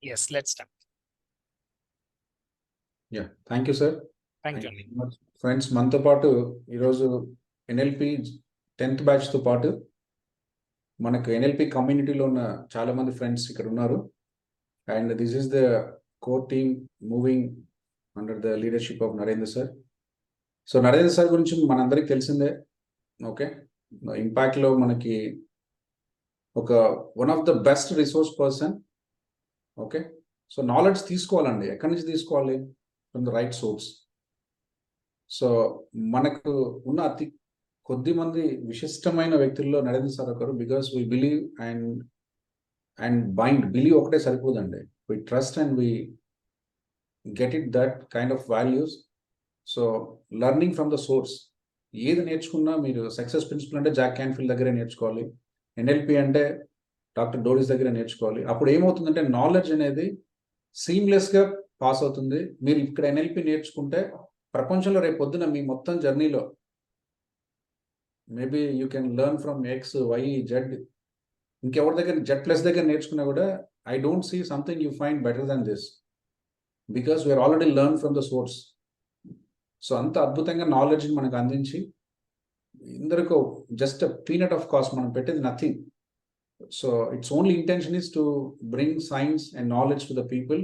Yes, let's start. Yeah, thank you, sir. Thank you. Very much. Friends, మనతో పాటు ఈరోజు NLP 10th batch తో పాటు మనకు ఎన్ఎల్పి కమ్యూనిటీలో ఉన్న చాలా మంది ఫ్రెండ్స్ ఇక్కడ ఉన్నారు. And this is the core team moving under the leadership of Narendra sir. So Narendra sir గురించి మనందరికి తెలిసిందే. ఓకే, ఇంపాక్ట్ లో మనకి ఒక one of the best resource person. Okay, so knowledge తీసుకోవాలండి. ఎక్కడి నుంచి తీసుకోవాలి? From the right source. So మనకు ఉన్న అతి కొద్ది మంది విశిష్టమైన వ్యక్తుల్లో నరేంద్ర సార్ ఒకరు. Because we believe and bind. Believe ఒకటే సరిపోదండి. We trust and we get it that kind of values. So learning from the source. ఏది నేర్చుకున్నా మీరు సక్సెస్ ప్రిన్సిపల్ అంటే జాక్ క్యాన్ఫీల్డ్ దగ్గరే నేర్చుకోవాలి. ఎన్ఎల్పి అంటే డాక్టర్ డోరిస్ దగ్గర నేర్చుకోవాలి. అప్పుడు ఏమవుతుందంటే నాలెడ్జ్ అనేది సీమ్లెస్గా పాస్ అవుతుంది. మీరు ఇక్కడ ఎన్ఎల్పి నేర్చుకుంటే ప్రపంచంలో రేపు పొద్దున మీ మొత్తం జర్నీలో maybe you can learn from X Y Z. ఇంకెవరి దగ్గర Z+ దగ్గర నేర్చుకున్నా కూడా I don't see something you find better than this, because we're already learn from the source. So అంత అద్భుతంగా నాలెడ్జ్ని మనకు అందించి ఇందరికో జస్ట్ పీనట్ ఆఫ్ కాస్ట్. మనం పెట్టేది nothing. So it's only intention is to bring science and knowledge to the people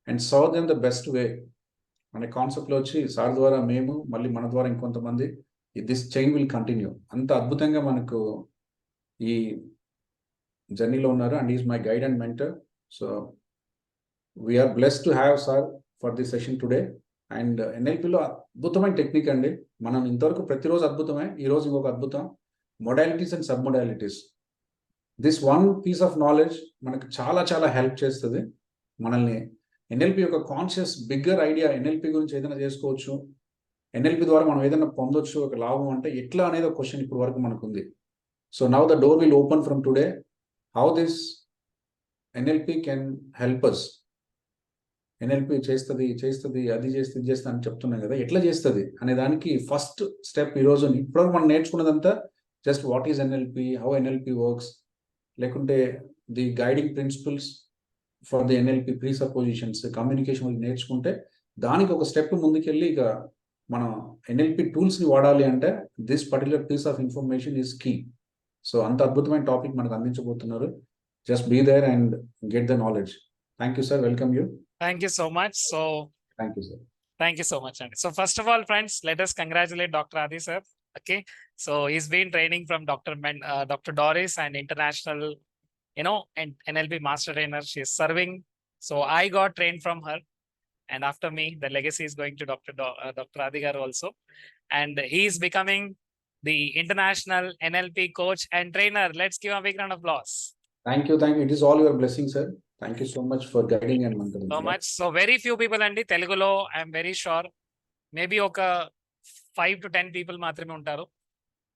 and serve them the best way అనే కాన్సెప్ట్లో వచ్చి సార్ ద్వారా మేము మళ్ళీ మన ద్వారా ఇంకొంతమంది దిస్ చైన్ విల్ కంటిన్యూ. అంత అద్భుతంగా మనకు ఈ జర్నీలో ఉన్నారు. And is my guide and mentor. So we are blessed to have sir for this session today. And ఎన్ఎల్పిలో అద్భుతమైన టెక్నిక్ అండి. మనం ఇంతవరకు ప్రతిరోజు అద్భుతమే. ఈరోజు ఇంకొక అద్భుతం, modalities and sub modalities. This one piece of knowledge మనకు చాలా చాలా హెల్ప్ చేస్తుంది. మనల్ని ఎన్ఎల్పి యొక్క కాన్షియస్ బిగ్గర్ ఐడియా, ఎన్ఎల్పి గురించి ఏదైనా చేసుకోవచ్చు, ఎన్ఎల్పి ద్వారా మనం ఏదైనా పొందొచ్చు ఒక లాభం అంటే ఎట్లా అనేది ఒక క్వశ్చన్ ఇప్పుడు వరకు మనకు ఉంది. So now the door will open from today. How this NLP can help us. NLP చేస్తుంది అది చేస్తుంది ఇది చేస్తుంది అని చెప్తున్నాం కదా, ఎట్లా చేస్తుంది అనే దానికి ఫస్ట్ స్టెప్ ఈరోజు. ఇప్పుడు మనం నేర్చుకున్నదంతా just what is NLP, how NLP works, లేకుంటే the guiding principles for the NLP, presuppositions, communication నేర్చుకుంటే దానికి ఒక స్టెప్ ముందుకెళ్ళి ఇక మనం ఎన్ఎల్పి టూల్స్ని వాడాలి అంటే this particular piece of information is key. So అంత అద్భుతమైన టాపిక్ మనకు అందించబోతున్నారు. Just be there and get the knowledge. Thank you sir. Welcome you. Thank you so much. Thank you, sir. Thank you so much, Andy. So first of all, friends, let us congratulate Dr. Adi sir. Okay, so he's been training from Dr. Doris and international, and NLP master trainer. She is serving. So I got trained from her, and after me, the legacy is going to Dr. Adi garu also, and he is becoming the international NLP coach and trainer. Let's give a big round of applause. Thank you. It is all your blessing, sir. Thank you so much for guiding and mentoring. So much. So very few people andi Telugulo, I am very sure maybe oka 5 to 10 people మాత్రమే ఉంటారు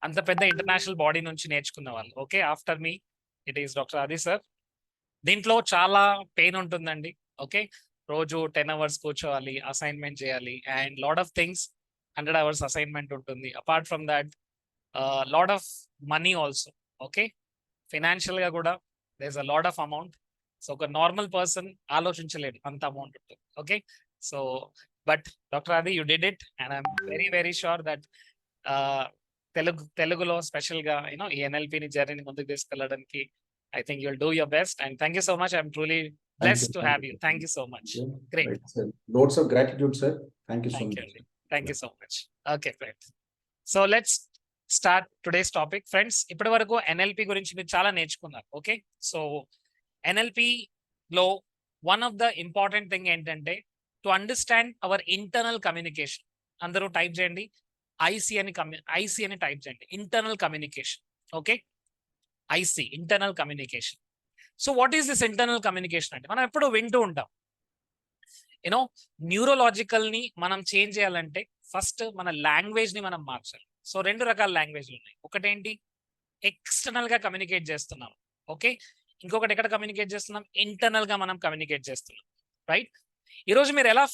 అంత పెద్ద international body నుంచి నేర్చుకున్న వాళ్ళు. Okay, after me it is doctor ఆది sir. దీంట్లో చాలా పెయిన్ ఉంటుందండి. ఓకే, రోజు 10 hours కూర్చోవాలి, అసైన్మెంట్ చేయాలి, and lot of things. 100 hours assignment ఉంటుంది. Apart from that lot of money also. Okay, financial గా కూడా there is a lot of amount. So ఒక నార్మల్ పర్సన్ ఆలోచించలేడు అంత అమౌంట్ ఉంటుంది. Okay, so but doctor Aadi you did it and I'm very very sure that తెలుగులో special గా ఈ ఎన్ఎల్పిని జర్నీని ముందుకు తీసుకెళ్ళడానికి I think you'll do your best. And thank you so much. I'm truly blessed to have you. Thank you so much. Great. Loads of gratitude, sir. Thank you so much. Thank you so much. Okay, great. So let's start today's topic. Friends, ఇప్పటి వరకు NLP గురించి మీరు చాలా నేర్చుకున్నారు. Okay, so NLP లో one of the important thing ఏంటంటే to understand our internal communication. అందరూ type చేయండి ఐసి అని టైప్ చేయండి, internal communication. Okay, IC, internal communication. So what is this internal communication అంటే మనం ఎప్పుడు వింటూ ఉంటాం. న్యూరోలాజికల్ ని మనం చేంజ్ చేయాలంటే ఫస్ట్ మన లాంగ్వేజ్ ని మనం మార్చాలి. సో 2 రకాల లాంగ్వేజ్లు ఉన్నాయి. ఒకటేంటి, ఎక్స్టర్నల్ గా కమ్యూనికేట్ చేస్తున్నాం. ఓకే, ఇంకొకటి ఎక్కడ కమ్యూనికేట్ చేస్తున్నాం, ఇంటర్నల్ గా మనం కమ్యూనికేట్ చేస్తున్నాం. రైట్, ఈరోజు మీరు ఎలా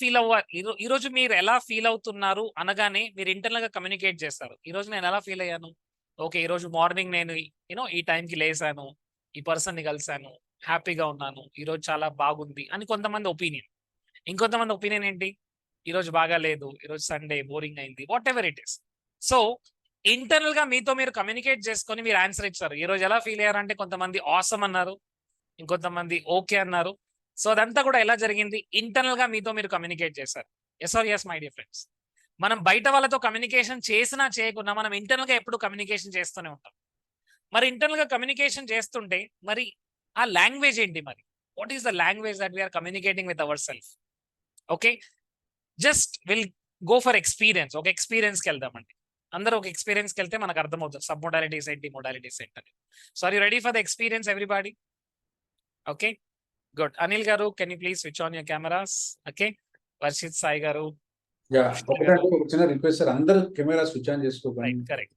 ఫీల్ అవుతున్నారు అనగానే మీరు ఇంటర్నల్ గా కమ్యూనికేట్ చేస్తారు. ఈరోజు నేను ఎలా ఫీల్ అయ్యాను, ఓకే ఈరోజు మార్నింగ్ నేను ఈ టైంకి లేసాను, ఈ పర్సన్ని కలిసాను, హ్యాపీగా ఉన్నాను, ఈరోజు చాలా బాగుంది అని కొంతమంది ఒపీనియన్. ఇంకొంతమంది ఒపీనియన్ ఏంటి, ఈరోజు బాగా లేదు, ఈరోజు సండే బోరింగ్ అయింది, what ever it is. So internal గా మీతో మీరు కమ్యూనికేట్ చేసుకొని మీరు ఆన్సర్ ఇచ్చారు. ఈ రోజు ఎలా ఫీల్ అయ్యారంటే కొంతమంది ఆసమ్ అన్నారు, ఇంకొంతమంది ఓకే అన్నారు. సో అదంతా కూడా ఎలా జరిగింది, ఇంటర్నల్ గా మీతో మీరు కమ్యూనికేట్ చేశారు. Yes or yes my dear friends. మనం బయట వాళ్ళతో కమ్యూనికేషన్ చేసినా చేయకున్నా మనం ఇంటర్నల్ గా ఎప్పుడు కమ్యూనికేషన్ చేస్తూనే ఉంటాం. మరి ఇంటర్నల్ గా కమ్యూనికేషన్ చేస్తుంటే మరి ఆ లాంగ్వేజ్ ఏంటి, మరి what is the language that we're communicating with our self? Okay, just will go for experience. ఒక ఎక్స్పీరియన్స్కి వెళ్దామండి. అందరూ ఒక ఎక్స్పీరియన్స్కి వెళ్తే మనకు అర్థమవుతుంది సబ్ మోడాలిటీస్ ఏంటి, మోడాలిటీస్ ఏంటని. So are you ready for the experience everybody? Okay, good. Anil garu, can you please switch on your cameras? Okay, Varshith Sai garu. ఒకటంటే ఒక చిన్న రిక్వెస్ట్ సార్, అందరూ కెమెరా స్విచ్ ఆన్ చేసుకోకండి. Right, correct.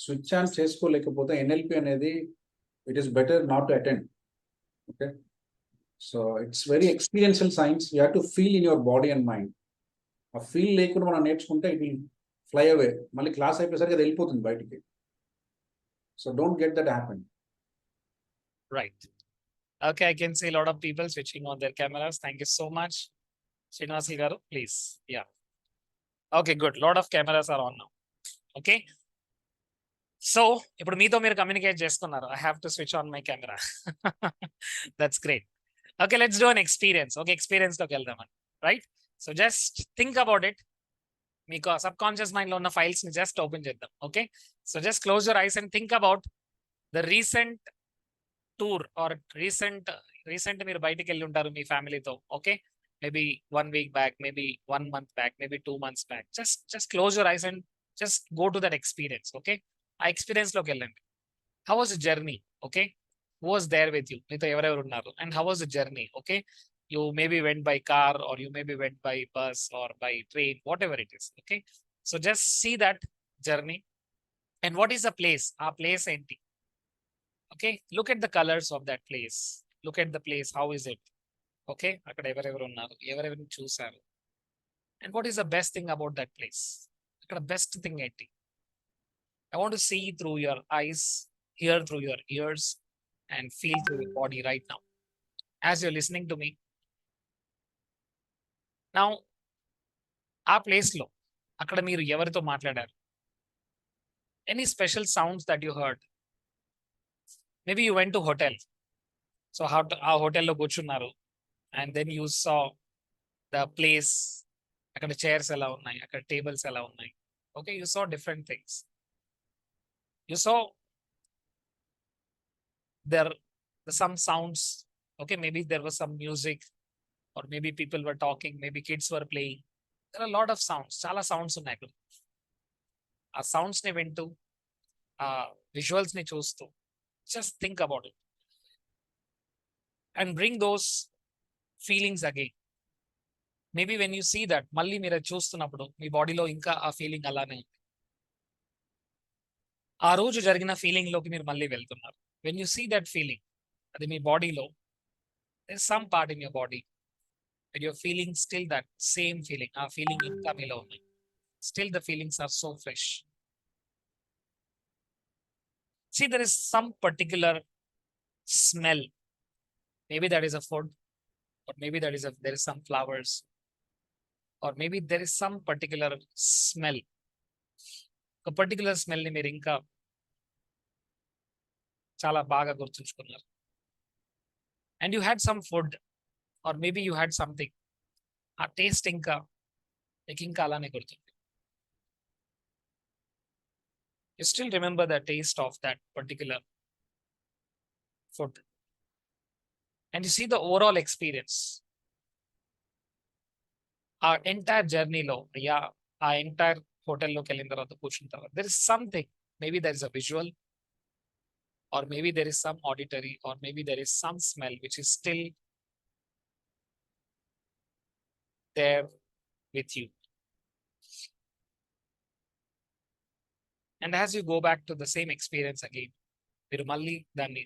Switch on చేసుకోలేకపోతే NLP అనేది it is better not to attend. Okay, so it's very experiential science. You have to feel in your body and mind. ఆ feel లేకుండా మనం నేర్చుకుంటే it will fly అవే. మళ్ళీ class అయిపోయేసరికి అది వెళ్ళిపోతుంది బయటికి. So don't get that happen. Right. Okay, I can see a lot of people switching on their cameras. Thank you so much. Srinivasi garu, please. Yeah. Okay, good. Lot of cameras are on now. Okay. So, ఇప్పుడు మీతో మీరు communicate చేసుకున్నారు. I have to switch on my camera. That's great. Okay, let's do an experience. Okay, experience లోకి వెళ్దామని. Right? So just think about it. మీకు subconscious mind లో ఉన్న files ని జస్ట్ ఓపెన్ చేద్దాం. Okay, so just close your eyes and think about the recent tour or recent మీరు బయటికి వెళ్ళి ఉంటారు మీ ఫ్యామిలీతో. ఓకే, maybe 1 week back, maybe 1 month back, maybe 2 months back. Just close your eyes and just go to that experience. Okay, ఆ experience లోకి వెళ్ళండి. How was the journey? Okay, who was there with you? మీతో ఎవరెవరు ఉన్నారు? And how was the journey? Okay, you maybe went by car or you maybe went by bus or by train, whatever it is. Okay, so just see that journey. And what is the place? Our place enti. Okay, look at the colors of that place. Look at the place, how is it? Okay, akkada evarevaru unnaru, evarevaru chusaru. And what is the best thing about that place? Akkada best thing enti. I want to see through your eyes, hear through your ears, and feel through your body right now as you're listening to me. Now, ఆ ప్లేస్లో అక్కడ మీరు ఎవరితో మాట్లాడారు? Any special sounds that you heard? Maybe you went to hotel. So ఆ హోటల్లో కూర్చున్నారు and then you saw the place. అక్కడ చైర్స్ ఎలా ఉన్నాయి, అక్కడ టేబుల్స్ ఎలా ఉన్నాయి. Okay, you saw different things. You saw there some sounds. Okay, maybe there was some music or maybe people were talking, maybe kids were playing. There are a lot of sounds. Chala sounds ఉన్నాయి అక్కడ. ఆ sounds ని వింటూ, ఆ visuals ని చూస్తూ, just think about it and bring those feelings again. Maybe when you see that, మళ్ళీ మీరు అది చూస్తున్నప్పుడు మీ బాడీలో ఇంకా ఆ ఫీలింగ్ అలానే ఉంది. ఆ రోజు జరిగిన ఫీలింగ్ లోకి మీరు మళ్ళీ వెళ్తున్నారు. When you see that feeling, అది మీ బాడీలో there is some part in your body and you're feeling still that same feeling. Our feeling ఇంకా మీలో ఉన్నాయి. Still the feelings are so fresh. See, there is some particular smell. Maybe that is a food, or maybe there is some flowers, or maybe there is some particular smell. ఒక particular smell ని మీరు ఇంకా చాలా బాగా గుర్తుంచుకున్నారు. And you had some food, or maybe you had something. ఆ taste ఇంకా అలానే గుర్తుంది. You still remember the taste of that particular food. And you see the overall experience. ఆ ఎంటైర్ జర్నీలో, ఆ ఎంటైర్ హోటల్లోకి వెళ్ళిన తర్వాత కూర్చున్న తర్వాత there is something. Maybe there is a visual, or maybe there is some auditory, or maybe there is some smell which is still there with you. And as you go back to the same experience again, మీరు మళ్ళీ దాన్ని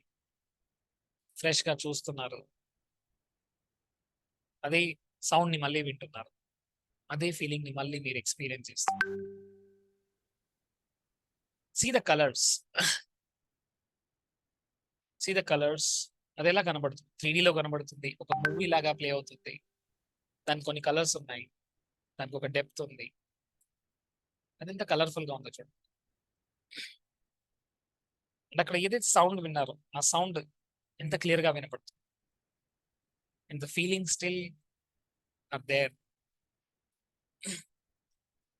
fresh గా చూస్తున్నారు. అదే sound ని మళ్ళీ వింటున్నారు. అదే ఫీలింగ్ ని మళ్ళీ మీరు ఎక్స్పీరియన్స్ చేస్తున్నారు. See the colors. See the colors అది ఎలా కనబడుతుంది? 3Dలో కనబడుతుంది, ఒక మూవీ లాగా ప్లే అవుతుంది, దానికి కొన్ని కలర్స్ ఉన్నాయి, దానికి ఒక డెప్త్ ఉంది. అది ఎంత కలర్ఫుల్ గా ఉందో చూడండి. అంటే అక్కడ ఏదైతే సౌండ్ విన్నారో ఆ సౌండ్ ఎంత క్లియర్ గా వినపడుతుంది. And the feeling still are there.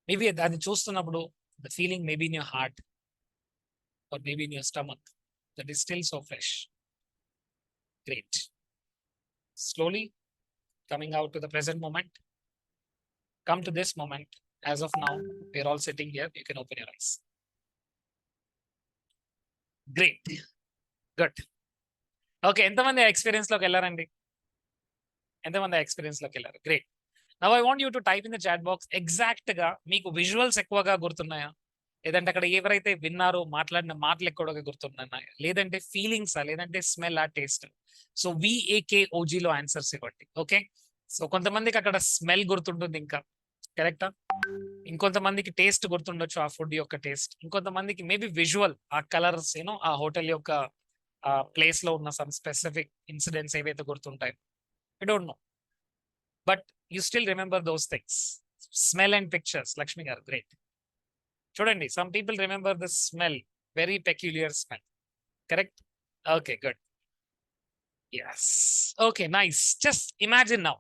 Maybe దాన్ని చూస్తున్నప్పుడు the feeling maybe in your heart or maybe in your stomach that is still so fresh. Great. Slowly coming out to the present moment. Come to this moment. As of now, we are all sitting here. You can open your eyes. Great. Good. Okay, ఎంతమంది experience లోకి వెళ్ళారండి? ఎంతమంది experience లోకి వెళ్ళారు? Great. Now I want you to type in the chat box exact గా మీకు visuals ఎక్కువగా గుర్తున్నాయా, లేదంటే అక్కడ ఎవరైతే విన్నారో మాట్లాడిన మాటలు ఎక్కువగా గుర్తున్నాయా, లేదంటే ఫీలింగ్సా, లేదంటే స్మెల్ ఆ టేస్ట్? సో VAKOG లో ఆన్సర్స్ ఇవ్వండి. ఓకే, సో కొంతమందికి అక్కడ స్మెల్ గుర్తుంటుంది, ఇంకా కరెక్టా? ఇంకొంతమందికి టేస్ట్ గుర్తుండొచ్చు, ఆ ఫుడ్ యొక్క టేస్ట్. ఇంకొంతమందికి మేబీ విజువల్, ఆ కలర్స్, యూనో ఆ హోటల్ యొక్క ఆ ప్లేస్ లో ఉన్న సమ్ స్పెసిఫిక్ ఇన్సిడెంట్స్ ఏవైతే గుర్తుంటాయి. I don't know, but you still remember those things. Smell and pictures. Lakshmi గారు గ్రేట్. చూడండి, some people remember the smell, very peculiar smell. Correct. Okay, good. Yes. Okay, nice. Just imagine now,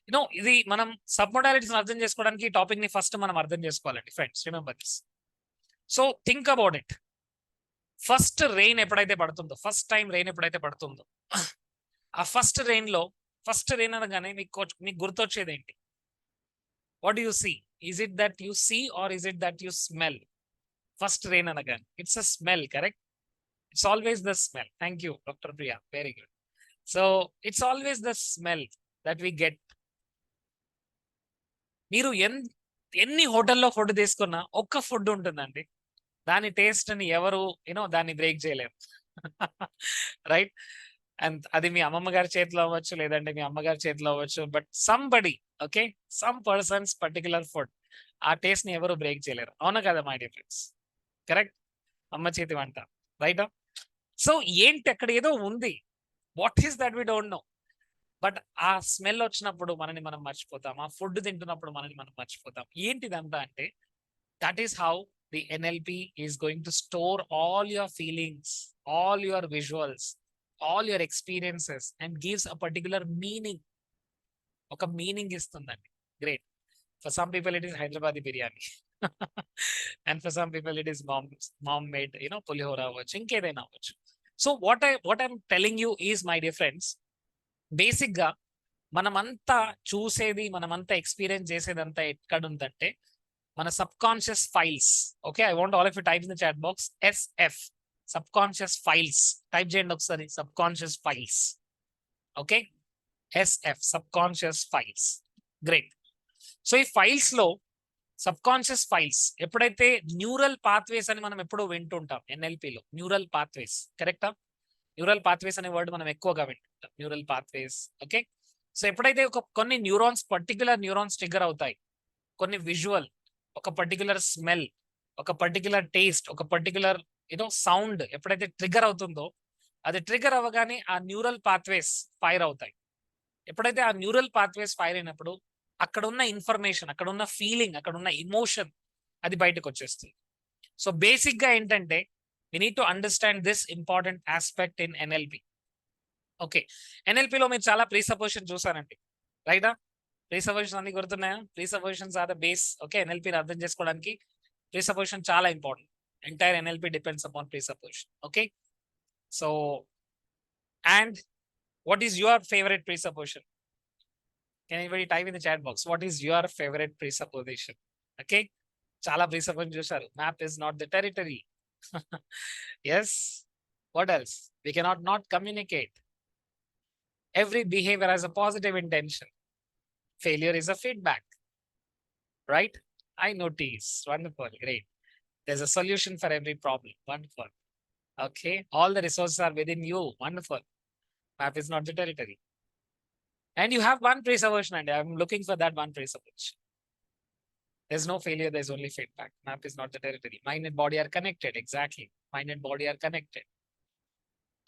you know ఇది మనం sub modalities అర్థం చేసుకోవడానికి ఈ topic ని first మనం అర్థం చేసుకోవాలండి friends. Remember this. So think about it. First rain ఎప్పుడైతే పడుతుందో, ఫస్ట్ టైం రెయిన్ ఎప్పుడైతే పడుతుందో, ఆ ఫస్ట్ రెయిన్ అనగానే మీకు గుర్తొచ్చేది ఏంటి? What you see? Is it that you see or is it that you smell? First rain అనగానే it's a smell, correct? It's always the smell. Thank you doctor Priya, very good. So it's always the smell that we get. మీరు ఎన్ని హోటల్లో food తీసుకున్నా ఒక్క food ఉంటుందండి, దాని taste ని ఎవరు దాన్ని బ్రేక్ చేయలేరు. రైట్? అండ్ అది మీ అమ్మమ్మ గారి చేతిలో అవ్వచ్చు, లేదంటే మీ అమ్మగారి చేతిలో అవ్వచ్చు, but somebody, okay, some persons particular food, ఆ టేస్ట్ ని ఎవరు బ్రేక్ చేయలేరు. అవునా కదా మై డియర్ ఫ్రెండ్స్? కరెక్ట్. అమ్మ చేతి వంట, రైట్? సో ఏంటి అక్కడ ఏదో ఉంది, what is that we don't know, but ఆ స్మెల్ వచ్చినప్పుడు మనని మనం మర్చిపోతాం, ఆ ఫుడ్ తింటున్నప్పుడు మనని మనం మర్చిపోతాం. ఏంటిదంతా అంటే, that is how the NLP is going to store all your feelings, all your visuals, all your experiences and gives a particular meaning. ఒక మీనింగ్ ఇస్తుందండి. Great. For some people it is Hyderabadi biryani, and for some people it is mom made pulihora అవ్వచ్చు, ఇంకేదైనా అవ్వచ్చు. So what I'm telling you is, my dear friends, basic గా మనమంతా చూసేది, మనమంతా experience చేసేదంతా ఎక్కడ ఉందంటే మన subconscious files. Okay, I want all of you type in the chat box SF, subconscious files. Type చేయండి ఒకసారి, subconscious files. Okay, SF, subconscious files. Great. So ఈ ఫైల్స్ లో sub conscious files, ఎప్పుడైతే neural pathways అని మనం ఎప్పుడూ వింటుంటాం NLPలో, neural pathways, కరెక్టా? న్యూరల్ పాత్వేస్ అనే వర్డ్ మనం ఎక్కువగా వింటుంటాం, న్యూరల్ పాత్వేస్. ఓకే, సో ఎప్పుడైతే కొన్ని న్యూరాన్స్, పర్టికులర్ న్యూరాన్స్ ట్రిగ్గర్ అవుతాయి, కొన్ని విజువల్, ఒక పర్టికులర్ స్మెల్, ఒక పర్టికులర్ టేస్ట్, ఒక పర్టికులర్ సౌండ్ ఎప్పుడైతే ట్రిగ్గర్ అవుతుందో, అది ట్రిగ్గర్ అవ్వగానే ఆ న్యూరల్ పాత్వేస్ ఫైర్ అవుతాయి. ఎప్పుడైతే ఆ న్యూరల్ పాత్వేస్ ఫైర్ అయినప్పుడు అక్కడ ఉన్న ఇన్ఫర్మేషన్, అక్కడ ఉన్న ఫీలింగ్, అక్కడ ఉన్న ఇమోషన్ అది బయటకు వచ్చేస్తుంది. సో బేసిక్ గా ఏంటంటే, we need to understand this important aspect in NLP. Okay, NLPలో మీరు చాలా ప్రీసపోజిషన్ చూసారండి, రైటా? ప్రీసపోజిషన్ అన్ని గుర్తున్నాయా? Presuppositions are the base. Okay, NLPని అర్థం చేసుకోవడానికి ప్రీసపోజిషన్ చాలా important. Entire NLP depends upon presupposition. Okay, so and what is your favourite presupposition? Can anybody type in the chat box, what is your favourite presupposition? Okay, చాలా presupposition చూసారు. Map is not the territory. Yes, what else? We cannot not communicate. Every behavior has a positive intention. Failure is a feedback, right? I notice. Wonderful, great. There's a solution for every problem. Wonderful. Okay, all the resources are within you. Wonderful. Map is not the territory. And you have one presupposition, and I'm looking for that one presupposition. There's no failure, there's only feedback. Map is not the territory. Mind and body are connected. Exactly. Mind and body are connected.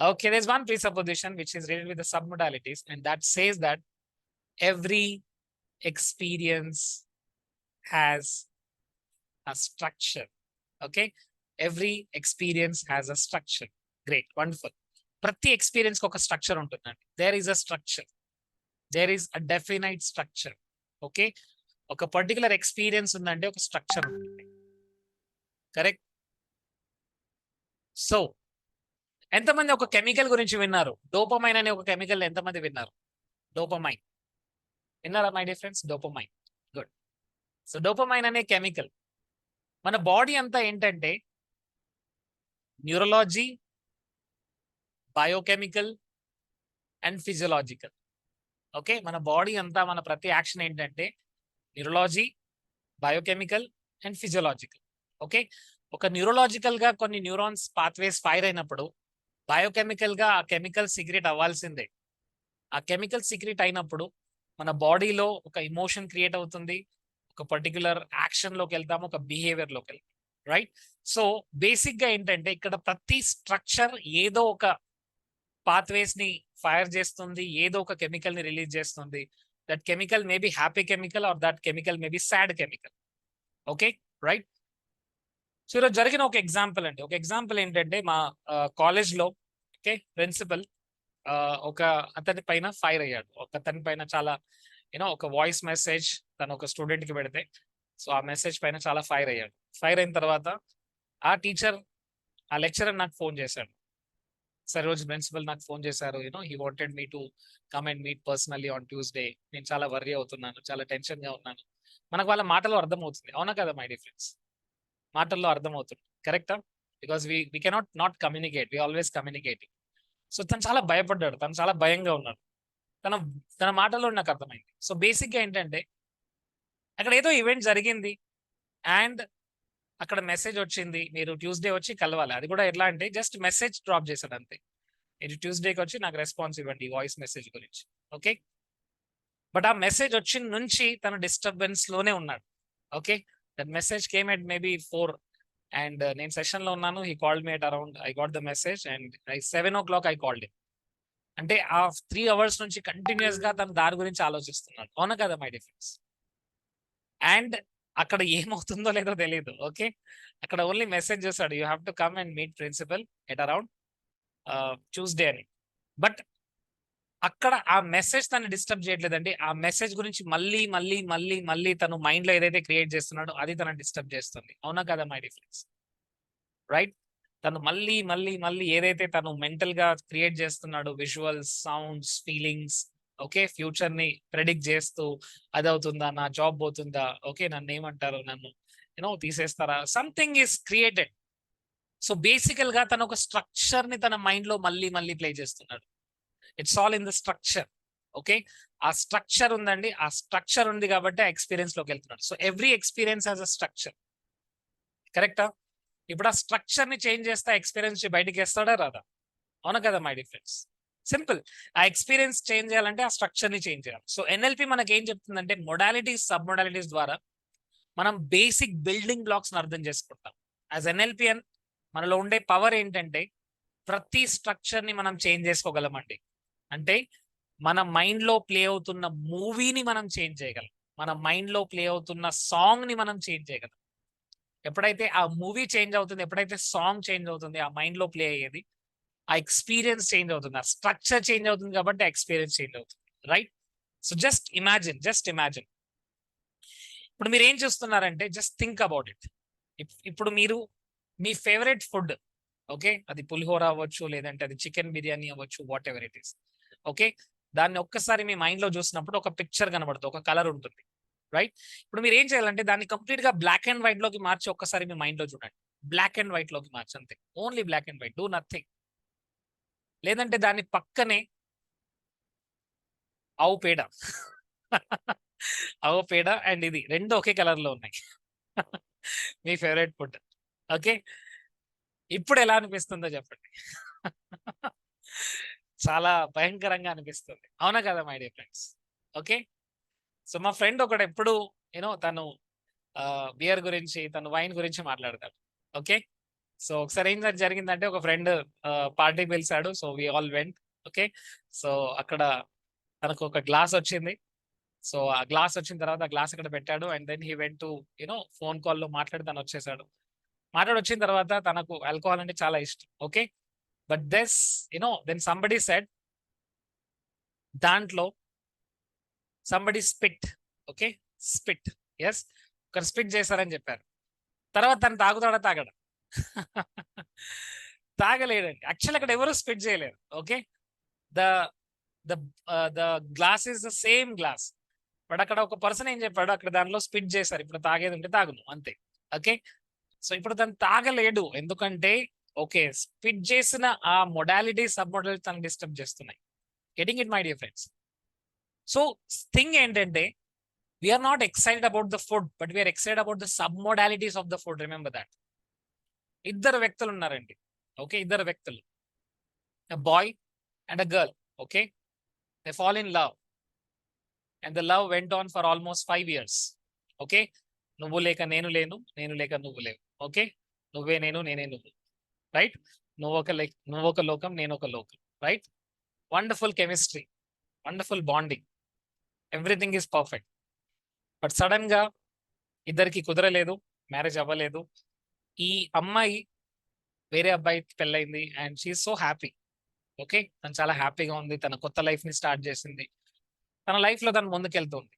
Okay, there's one presupposition which is related with the submodalities, and that says that every experience has a structure. Okay, every experience has a structure. Great, wonderful. ప్రతి experience కి ఒక structure ఉంటుందండి. There is a structure, there is a definite structure. Okay, ఒక particular experience ఉందంటే ఒక structure ఉంటుంది. Correct. So ఎంతమంది ఒక కెమికల్ గురించి విన్నారు? డోపమైన్ అనే ఒక కెమికల్ ఎంతమంది విన్నారు? డోపమైన్ విన్నారా my dear friends? Dopamine, good. So dopamine అనే కెమికల్ మన బాడీ అంతా ఏంటంటే న్యూరలాజీ, బయోకెమికల్ అండ్ ఫిజియలాజికల్. ఓకే, మన బాడీ అంతా మన ప్రతి యాక్షన్ ఏంటంటే న్యూరలాజీ, బయోకెమికల్ అండ్ ఫిజియలాజికల్. ఓకే, ఒక న్యూరలాజికల్ గా కొన్ని న్యూరాన్స్ పాత్వేస్ ఫైర్ అయినప్పుడు బయోకెమికల్ గా ఆ కెమికల్ సీక్రెట్ అవ్వాల్సిందే. ఆ కెమికల్ సీక్రెట్ అయినప్పుడు మన బాడీలో ఒక ఇమోషన్ క్రియేట్ అవుతుంది, ఒక పర్టికులర్ యాక్షన్ లోకి వెళ్తాము, ఒక బిహేవియర్ లోకి వెళ్తాం. రైట్. సో బేసిక్ గా ఏంటంటే ఇక్కడ ప్రతి స్ట్రక్చర్ ఏదో ఒక పాత్వేస్ ని ఫైర్ చేస్తుంది, ఏదో ఒక కెమికల్ ని రిలీజ్ చేస్తుంది. That chemical may be happy chemical or that chemical may be sad chemical. Okay, right. So ఈరోజు జరిగిన ఒక ఎగ్జాంపుల్ అండి. ఒక ఎగ్జాంపుల్ ఏంటంటే మా కాలేజ్ లో ఓకే ప్రిన్సిపల్ ఒక అతని పైన ఫైర్ అయ్యాడు. ఒక అతని పైన చాలా ఒక వాయిస్ మెసేజ్ తను ఒక స్టూడెంట్ కి పెడితే, సో ఆ మెసేజ్ పైన చాలా ఫైర్ అయ్యాడు. ఫైర్ అయిన తర్వాత ఆ టీచర్, ఆ లెక్చరర్ నాకు ఫోన్ చేశాడు. సార్ రోజు ప్రిన్సిపల్ నాకు ఫోన్ చేశారు, he wanted me to come and meet personally on Tuesday. నేను చాలా వర్రీ అవుతున్నాను, చాలా టెన్షన్ గా ఉన్నాను. మనకు వాళ్ళ మాటలో అర్థమవుతుంది, అవునా కదా మై డిఫరెన్స్? మాటల్లో అర్థమవుతుంది, కరెక్టా? Because we cannot not communicate, we always communicating. So తను చాలా భయపడ్డాడు, తను చాలా భయంగా ఉన్నాడు. తన తన మాటల్లో నాకు అర్థమైంది. సో బేసిక్ గా ఏంటంటే అక్కడ ఏదో ఈవెంట్ జరిగింది అండ్ అక్కడ మెసేజ్ వచ్చింది, మీరు ట్యూస్డే వచ్చి కలవాలి. అది కూడా ఎట్లా అంటే జస్ట్ మెసేజ్ డ్రాప్ చేశాడు అంతే, మీరు ట్యూస్డేకి వచ్చి నాకు రెస్పాన్స్ ఇవ్వండి వాయిస్ మెసేజ్ గురించి. ఓకే, బట్ ఆ మెసేజ్ వచ్చిన నుంచి తన డిస్టర్బెన్స్ లోనే ఉన్నాడు. Okay, that message came at maybe 4 and నేను సెషన్ లో ఉన్నాను. He called me at around, I got the message and 7 o'clock I called him. అంటే ఆ 3 hours నుంచి కంటిన్యూస్ గా తన దాని గురించి ఆలోచిస్తున్నాడు, అవునా కదా మై డిఫరెన్స్? అండ్ అక్కడ ఏమవుతుందో లేదో తెలియదు. ఓకే, అక్కడ ఓన్లీ మెసేజ్ చేశాడు, you have to come and meet principal at around Tuesday అని. బట్ అక్కడ ఆ మెసేజ్ తను డిస్టర్బ్ చేయట్లేదండి. ఆ మెసేజ్ గురించి మళ్ళీ మళ్ళీ మళ్ళీ మళ్ళీ తను మైండ్ లో ఏదైతే క్రియేట్ చేస్తున్నాడో అది తన డిస్టర్బ్ చేస్తుంది, అవునా కదా మై డిఫరెన్స్? రైట్. తను మళ్ళీ మళ్ళీ మళ్ళీ ఏదైతే తను మెంటల్ గా క్రియేట్ చేస్తున్నాడు, visuals, sounds, feelings, okay, future ని ప్రెడిక్ట్ చేస్తూ అది అవుతుందా, నా జాబ్ పోతుందా, ఓకే నన్ను ఏమంటారు, నన్ను తీసేస్తారా, సంథింగ్ ఈస్ క్రియేటెడ్. సో బేసికల్ గా తను ఒక స్ట్రక్చర్ ని తన మైండ్ లో మళ్ళీ మళ్ళీ ప్లే చేస్తున్నాడు. It's all in the structure. Okay, ఆ స్ట్రక్చర్ ఉందండి, ఆ స్ట్రక్చర్ ఉంది కాబట్టి ఆ ఎక్స్పీరియన్స్ లోకి వెళ్తున్నాడు. So every experience has a structure, కరెక్టా? ఇప్పుడు ఆ స్ట్రక్చర్ ని చేంజ్ చేస్తే ఎక్స్పీరియన్స్ బయటికి వేస్తాడా రాదా? అవునా కదా మై డిఫరెన్స్? సింపుల్. ఆ ఎక్స్పీరియన్స్ చేంజ్ చేయాలంటే ఆ స్ట్రక్చర్ ని చేంజ్ చేయాలి. సో ఎన్ఎల్పి మనకి ఏం చెప్తుందంటే మొడాలిటీస్, సబ్ మొడాలిటీస్ ద్వారా మనం బేసిక్ బిల్డింగ్ బ్లాక్స్ ని అర్థం చేసుకుంటాం. యాజ్ ఎన్ఎల్పిఎన్ మనలో ఉండే పవర్ ఏంటంటే ప్రతి స్ట్రక్చర్ ని మనం చేంజ్ చేసుకోగలమండి. అంటే మన మైండ్ లో ప్లే అవుతున్న మూవీని మనం చేంజ్ చేయగలం, మన మైండ్ లో ప్లే అవుతున్న సాంగ్ ని మనం చేంజ్ చేయగలం. ఎప్పుడైతే ఆ మూవీ చేంజ్ అవుతుంది, ఎప్పుడైతే సాంగ్ చేంజ్ అవుతుంది, ఆ మైండ్ లో ప్లే అయ్యేది, ఆ ఎక్స్పీరియన్స్ చేంజ్ అవుతుంది, ఆ స్ట్రక్చర్ చేంజ్ అవుతుంది కాబట్టి ఆ ఎక్స్పీరియన్స్ చేంజ్ అవుతుంది. రైట్. సో జస్ట్ ఇమాజిన్ ఇప్పుడు మీరు ఏం చూస్తున్నారంటే జస్ట్ థింక్ అబౌట్ ఇట్. ఇప్పుడు మీరు మీ ఫేవరెట్ ఫుడ్, ఓకే, అది పులిహోర అవ్వచ్చు, లేదంటే అది చికెన్ బిర్యానీ అవ్వచ్చు, what ever it is. Okay, దాన్ని ఒక్కసారి మీ మైండ్ లో చూసినప్పుడు ఒక పిక్చర్ కనబడుతుంది, ఒక కలర్ ఉంటుంది. రైట్. ఇప్పుడు మీరు ఏం చేయాలంటే దాన్ని కంప్లీట్ గా బ్లాక్ అండ్ వైట్ లోకి మార్చి ఒక్కసారి మీ మైండ్ లో చూడండి. బ్లాక్ అండ్ వైట్ లోకి మార్చి అంతే, only black and white, do nothing. లేదంటే దాని పక్కనే ఆవు పేడ ఆవు పేడ అండ్ ఇది రెండు ఒకే కలర్ లో ఉన్నాయి మీ ఫేవరెట్ ఫుడ్. ఓకే, ఇప్పుడు ఎలా అనిపిస్తుందో చెప్పండి చాలా భయంకరంగా అనిపిస్తుంది, అవునా కదా my dear friends? Okay, so మా ఫ్రెండ్ ఒకడు ఎప్పుడు తను బియర్ గురించి, తను వైన్ గురించి మాట్లాడతాడు. ఓకే, సో ఒకసారి ఏం జరిగిందంటే ఒక ఫ్రెండ్ పార్టీ పిలిచాడు. So we all went. Okay. So అక్కడ తనకు ఒక గ్లాస్ వచ్చింది. సో ఆ గ్లాస్ వచ్చిన తర్వాత ఆ గ్లాస్ అక్కడ పెట్టాడు. And then he went to phone call లో మాట్లాడి తను వచ్చేసాడు. మాట్లాడి వచ్చిన తర్వాత తనకు ఆల్కహాల్ అంటే చాలా ఇష్టం. Okay. But then somebody said దాంట్లో somebody spit. Okay. Spit. Yes. ఒకరు స్పిట్ చేశారని చెప్పారు. తర్వాత తను తాగుతాడా తాగడా? తాగలేడండి. యాక్చువల్ అక్కడ ఎవరు స్పిట్ చేయలేరు. Okay. The the the glass is the same glass. But అక్కడ ఒక పర్సన్ ఏం చెప్పాడు, అక్కడ దానిలో స్పిట్ చేశారు. ఇప్పుడు తాగేది ఉంటే తాగును అంతే. ఓకే. సో ఇప్పుడు తను తాగలేడు. ఎందుకంటే ఓకే, స్పిట్ చేసిన ఆ మొడాలిటీ సబ్ మొడాలిటీ తను డిస్టర్బ్ చేస్తున్నాయి. Getting it my dear friends? So thing ఏంటంటే we are not excited about the food, but we are excited about the sub modalities of the food. Remember that. ఇద్దరు వ్యక్తులు ఉన్నారండి. Okay. ఇద్దరు వ్యక్తులు, a boy and a girl. Okay. They fall in love and the love went on for almost 5 years. Okay. నువ్వు లేక నేను లేను, నేను లేక నువ్వు లేవు. ఓకే. నువ్వే నేను, నేనే నువ్వు. రైట్. నువ్వు ఒక లోకం, నేను ఒక లోకం. Right. Wonderful chemistry, wonderful bonding, everything is perfect. But sudden గా ఇద్దరికి కుదరలేదు, మ్యారేజ్ అవ్వలేదు. ఈ అమ్మాయి వేరే అబ్బాయికి పెళ్ళైంది and she so happy. Okay. తను చాలా హ్యాపీగా ఉంది. తన కొత్త లైఫ్ ని స్టార్ట్ చేసింది. తన లైఫ్ లో తను ముందుకెళ్తుంది.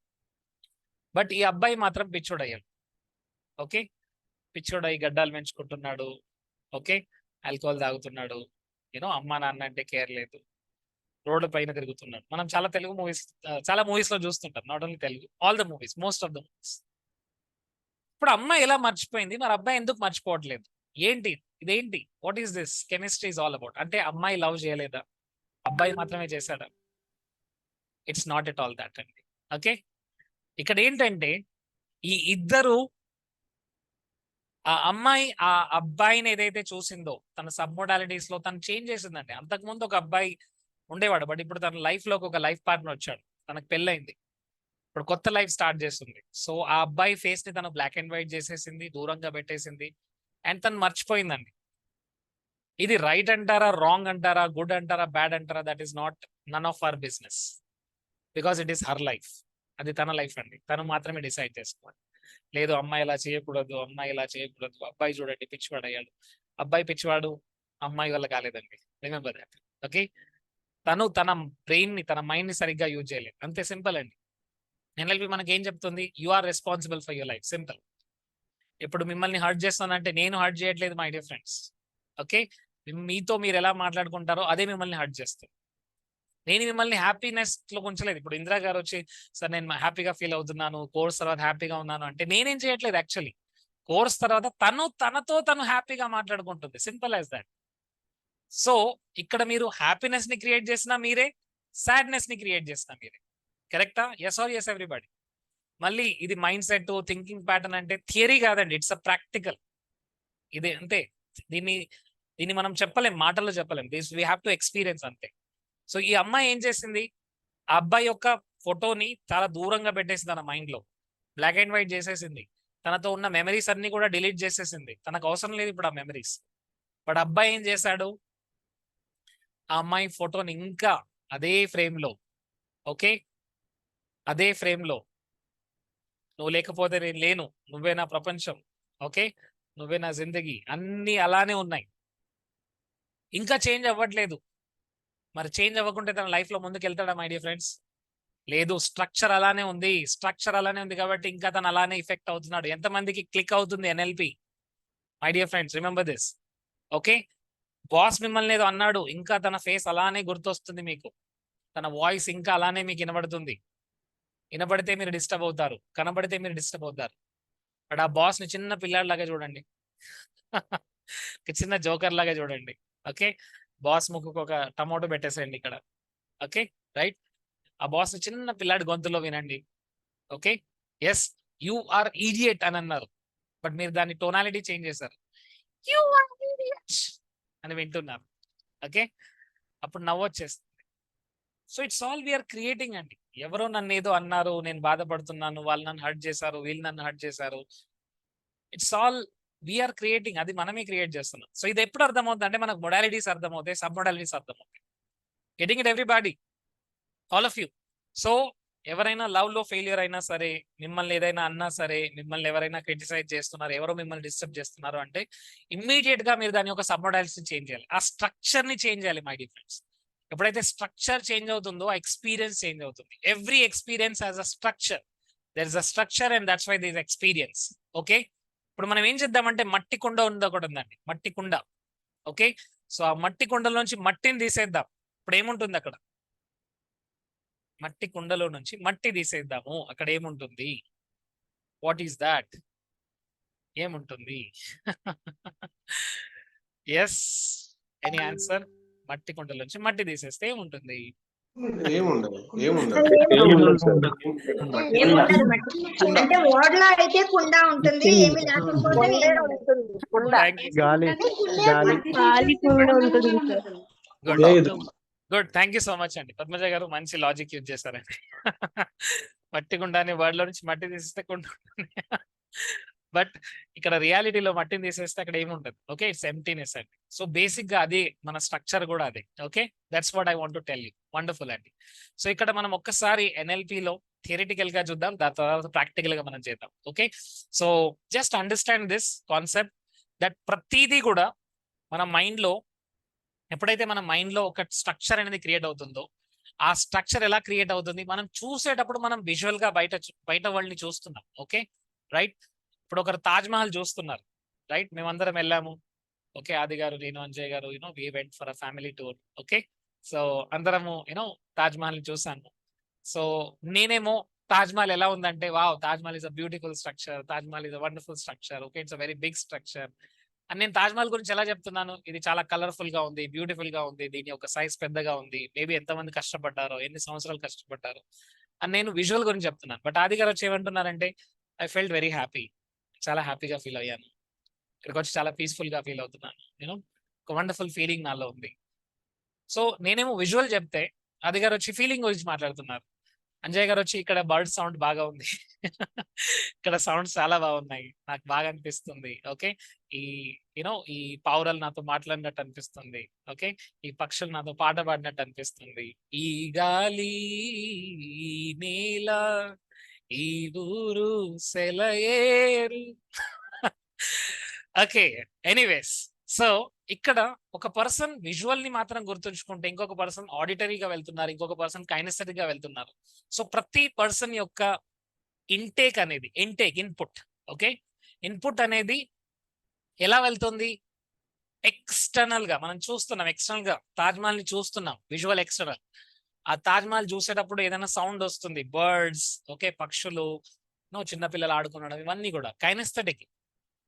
బట్ ఈ అబ్బాయి మాత్రం పిచ్చోడయ్యాడు. ఓకే. పిచ్చోడయ్యి గడ్డాలు పెంచుకుంటున్నాడు. ఓకే. ఆల్కహాల్ తాగుతున్నాడు. అమ్మా నాన్న అంటే కేర్ లేదు. రోడ్డు పైన తిరుగుతున్నాడు. మనం చాలా తెలుగు మూవీస్, చాలా మూవీస్ లో చూస్తుంటాం. Not only Telugu, all the movies, most of the movies. ఇప్పుడు అమ్మాయి ఎలా మర్చిపోయింది, మరి అబ్బాయి ఎందుకు మర్చిపోవట్లేదు? ఏంటి ఇదేంటి? What is this chemistry is all about? అంటే అమ్మాయి లవ్ చేయలేదా, అబ్బాయి మాత్రమే చేశాడా? It's not at all that అండి. ఓకే. ఇక్కడ ఏంటంటే ఈ ఇద్దరు, ఆ అమ్మాయి ఆ అబ్బాయిని ఏదైతే చూసిందో తన సబ్ మొడాలిటీస్ లో తను చేంజ్ చేసిందండి. అంతకుముందు ఒక అబ్బాయి ఉండేవాడు, బట్ ఇప్పుడు తన లైఫ్ లోకి ఒక లైఫ్ పార్ట్నర్ వచ్చాడు. తనకు పెళ్ళైంది. ఇప్పుడు కొత్త లైఫ్ స్టార్ట్ చేస్తుంది. సో ఆ అబ్బాయి ఫేస్ ని తను బ్లాక్ అండ్ వైట్ చేసేసింది, దూరంగా పెట్టేసింది అండ్ తను మర్చిపోయిందండి. ఇది రైట్ అంటారా, రాంగ్ అంటారా, గుడ్ అంటారా, బ్యాడ్ అంటారా, that is not none of our business. Because it is her life. అది తన లైఫ్ అండి. తను మాత్రమే డిసైడ్ చేసుకోవాలి. లేదు అమ్మాయి ఇలా చేయకూడదు, అమ్మాయి ఇలా చేయకూడదు, అబ్బాయి చూడండి పిచ్చివాడు అయ్యాడు, అబ్బాయి పిచ్చివాడు, అమ్మాయి వల్ల కాలేదండి. Remember that. ఓకే. తను తన బ్రెయిన్ ని, తన మైండ్ ని సరిగ్గా యూజ్ చేయలేదు. అంతే, సింపుల్ అండి. ఎన్ఎల్పి మనకి ఏం చెప్తుంది? You are responsible for your life. Simple. ఇప్పుడు మిమ్మల్ని హర్ట్ చేస్తానంటే నేను హర్ట్ చేయట్లేదు మై డియర్ ఫ్రెండ్స్. ఓకే. మీతో మీరు ఎలా మాట్లాడుకుంటారో అదే మిమ్మల్ని హర్ట్ చేస్తుంది. నేను మిమ్మల్ని హ్యాపీనెస్ లో ఉంచలేదు. ఇప్పుడు ఇందిరా గారు వచ్చి సార్ నేను హ్యాపీగా ఫీల్ అవుతున్నాను, కోర్స్ తర్వాత హ్యాపీగా ఉన్నాను అంటే నేనేం చేయట్లేదు. యాక్చువల్లీ కోర్స్ తర్వాత తనతో తను హ్యాపీగా మాట్లాడుకుంటుంది. Simple as that. సో ఇక్కడ మీరు హ్యాపీనెస్ ని క్రియేట్ చేసినా మీరే, సాడ్నెస్ ని క్రియేట్ చేసినా మీరే. కరెక్టా? Yes or yes everybody? మళ్ళీ ఇది మైండ్ సెట్, థింకింగ్ ప్యాటర్న్ అంటే థియరీ కాదండి, ఇట్స్ అ ప్రాక్టికల్. ఇది అంతే. దీన్ని మనం చెప్పలేం, మాటల్లో చెప్పలేం. This we have to experience అంతే. సో ఈ అమ్మాయి ఏం చేసింది, ఆ అబ్బాయి యొక్క ఫోటోని చాలా దూరంగా పెట్టేసింది తన మైండ్ లో, బ్లాక్ అండ్ వైట్ చేసేసింది. తనతో ఉన్న మెమరీస్ అన్ని కూడా డిలీట్ చేసేసింది. తనకు అవసరం లేదు ఇప్పుడు ఆ మెమరీస్. బట్ అబ్బాయి ఏం చేశాడు, ఆ అమ్మాయి ఫోటోని ఇంకా అదే ఫ్రేమ్ లో, ఓకే, అదే ఫ్రేమ్ లో, నువ్వు లేకపోతే నేను లేను, నువ్వే నా ప్రపంచం, ఓకే, నువ్వే నా జిందగీ, అన్ని అలానే ఉన్నాయి, ఇంకా చేంజ్ అవ్వట్లేదు. మరి చేంజ్ అవ్వకుంటే తన లైఫ్ లో ముందుకు వెళ్తాడా మై డియర్ ఫ్రెండ్స్? లేదు. స్ట్రక్చర్ అలానే ఉంది. స్ట్రక్చర్ అలానే ఉంది కాబట్టి ఇంకా తను అలానే ఎఫెక్ట్ అవుతున్నాడు. ఎంతమందికి క్లిక్ అవుతుంది NLP? My dear friends, remember this. Okay. Boss మిమ్మల్ని ఏదో అన్నాడు, ఇంకా తన ఫేస్ అలానే గుర్తొస్తుంది మీకు, తన వాయిస్ ఇంకా అలానే మీకు వినబడుతుంది. వినబడితే మీరు డిస్టర్బ్ అవుతారు, కనబడితే మీరు డిస్టర్బ్ అవుతారు. బట్ ఆ బాస్ ని చిన్న పిల్లాడి లాగా చూడండి, చిన్న జోకర్ లాగా చూడండి. ఓకే. బాస్ ముక్కుకు ఒక టమాటో పెట్టేసేయండి ఇక్కడ. ఓకే. రైట్. ఆ బాస్ ని చిన్న పిల్లాడి గొంతులో వినండి. Okay. Yes, you are idiot అని అన్నారు, బట్ మీరు దాన్ని టోనాలిటీ చేంజ్ చేశారు. యు ఆర్ ఈడియట్ అని వింటున్నారు. ఓకే. అప్పుడు నవ్వొచ్చేస్తుంది. So it's all we are creating అండి. ఎవరో నన్ను ఏదో అన్నారు, నేను బాధపడుతున్నాను, వాళ్ళు నన్ను హర్ట్ చేశారు, వీళ్ళు నన్ను హర్ట్ చేశారు. ఇట్స్ ఆల్ వీఆర్ క్రియేటింగ్, అది మనమే క్రియేట్ చేస్తున్నాం. సో ఇది ఎప్పుడు అర్థమవుతుంది అంటే మనకు మొడాలిటీస్ అర్థమవుతాయి, సబ్ మొడాలిటీస్ అర్థమవుతాయి. Getting it everybody, all of you. So ఎవరైనా లవ్ లో ఫెయిలియర్ అయినా సరే, మిమ్మల్ని ఏదైనా అన్నా సరే, మిమ్మల్ని ఎవరైనా క్రిటిసైజ్ చేస్తున్నారు, ఎవరో మిమ్మల్ని డిస్టర్బ్ చేస్తున్నారు అంటే ఇమ్మీడియట్ గా మీరు దాని యొక్క సబ్ మొడాలిటీస్ చేంజ్ చేయాలి, ఆ స్ట్రక్చర్ ని చేంజ్ చేయాలి. మై డియర్ ఫ్రెండ్స్, ఎప్పుడైతే స్ట్రక్చర్ చేంజ్ అవుతుందో ఆ ఎక్స్పీరియన్స్ చేంజ్ అవుతుంది. Every experience has a structure, there is a structure and that's why this experience. Okay, ఇప్పుడు మనం ఏం చేద్దామంటే మట్టి కుండ ఒకటి ఉందండి, మట్టి కుండ. ఓకే, సో ఆ మట్టి కుండలోంచి మట్టిని తీసేద్దాం. ఇప్పుడు ఏముంటుంది అక్కడ? మట్టి కుండలో నుంచి మట్టి తీసేద్దాము, అక్కడ ఏముంటుంది? What is that? ఏముంటుంది? Yes, any answer? మట్టి కుండలో నుంచి మట్టి తీసేస్తే ఏముంటుంది? ఏముండదు ఏముండదు సార్. ఏముండదు మట్టి. అంటే ఓడలో అయితే కుండ ఉంటుంది, ఏమి లేకపోతే ఏమి ఉండదు. Thank you. గాలి కూడా ఉంటుంది సార్. Good. లేదు. Good, thank you so much అండి. పద్మజ గారు మంచి లాజిక్ యూజ్ చేశారండి. మట్టి కుండ అనే వర్డ్ లో నుంచి మట్టి తీసేస్తే కుండ ఉంటుంది. బట్ ఇక్కడ రియాలిటీలో మట్టిని తీసేస్తే అక్కడ ఏముంటది? ఓకే, ఇట్స్ ఎంప్టీనెస్ అండి. సో బేసిక్ గా అది మన స్ట్రక్చర్ కూడా అదే. Okay, that's what I want to tell you. Wonderful అండి. సో ఇక్కడ మనం ఒక్కసారి ఎన్ఎల్పిలో థియరిటికల్ గా చూద్దాం, దాని తర్వాత ప్రాక్టికల్ గా మనం చేద్దాం. Okay, so just understand this concept that ప్రతిదీ కూడా మన మైండ్ లో, ఎప్పుడైతే మన మైండ్ లో ఒక స్ట్రక్చర్ అనేది క్రియేట్ అవుతుందో, ఆ స్ట్రక్చర్ ఎలా క్రియేట్ అవుతుంది మనం చూసేటప్పుడు మనం విజువల్ గా బయట వరల్డ్ ని చూస్తున్నాం. Okay, right. ఇప్పుడు ఒకరు తాజ్ మహల్ చూస్తున్నారు, రైట్? మేమందరం వెళ్ళాము. ఓకే, ఆది గారు, నేను, అంజయ్ గారు, we went for a family tour. Okay, so అందరము తాజ్ మహల్ ని చూసాము. సో నేనేమో తాజ్ మహల్ ఎలా ఉందంటే, wow, Taj Mahal is a beautiful structure, Taj Mahal is a wonderful structure, okay, it's a very big structure అని నేను తాజ్ మహల్ గురించి ఎలా చెప్తున్నాను? ఇది చాలా కలర్ఫుల్ గా ఉంది, బ్యూటిఫుల్ గా ఉంది, దీని యొక్క సైజ్ పెద్దగా ఉంది, మేబీ ఎంతమంది కష్టపడ్డారో, ఎన్ని సంవత్సరాలు కష్టపడ్డారో అని నేను విజువల్ గురించి చెప్తున్నాను. బట్ ఆది గారు వచ్చి ఏమంటున్నారంటే, ఐ ఫెల్ట్ వెరీ హ్యాపీ, చాలా హ్యాపీగా ఫీల్ అయ్యాను, ఇక్కడికి వచ్చి చాలా పీస్ఫుల్ గా ఫీల్ అవుతున్నాను, ఒక వండర్ఫుల్ ఫీలింగ్ నాలో ఉంది. సో నేనేమో విజువల్ చెప్తే ఆది గారు వచ్చి ఫీలింగ్ గురించి మాట్లాడుతున్నారు. అంజయ్ గారు వచ్చి ఇక్కడ బర్డ్ సౌండ్ బాగా ఉంది, ఇక్కడ సౌండ్స్ చాలా బాగున్నాయి, నాకు బాగా అనిపిస్తుంది. ఓకే, ఈ ఈ పావురాలు నాతో మాట్లాడినట్టు అనిపిస్తుంది. ఓకే, ఈ పక్షులు నాతో పాట పాడినట్టు అనిపిస్తుంది, ఈ గాలి, ఈ నేల, ఈ ఊరు సెలయేరు. ఓకే, ఎనీవేస్, సో ఇక్కడ ఒక పర్సన్ విజువల్ ని మాత్రం గుర్తుంచుకుంటే, ఇంకొక పర్సన్ ఆడిటరీగా వెళ్తున్నారు, ఇంకొక పర్సన్ కైనెస్థెటిక్ గా వెళ్తున్నారు. సో ప్రతి పర్సన్ యొక్క ఇంటేక్ అనేది, ఇన్పుట్, ఓకే, ఇన్పుట్ అనేది ఎలా వెళ్తుంది? ఎక్స్టర్నల్ గా మనం చూస్తున్నాం, ఎక్స్టర్నల్ గా తాజ్ మహల్ ని చూస్తున్నాం, విజువల్ ఎక్స్టర్నల్. ఆ తాజ్ మహల్ చూసేటప్పుడు ఏదైనా సౌండ్ వస్తుంది, బర్డ్స్, ఓకే, పక్షులు, చిన్నపిల్లలు ఆడుకునడం, ఇవన్నీ కూడా కైనెస్థెటిక్,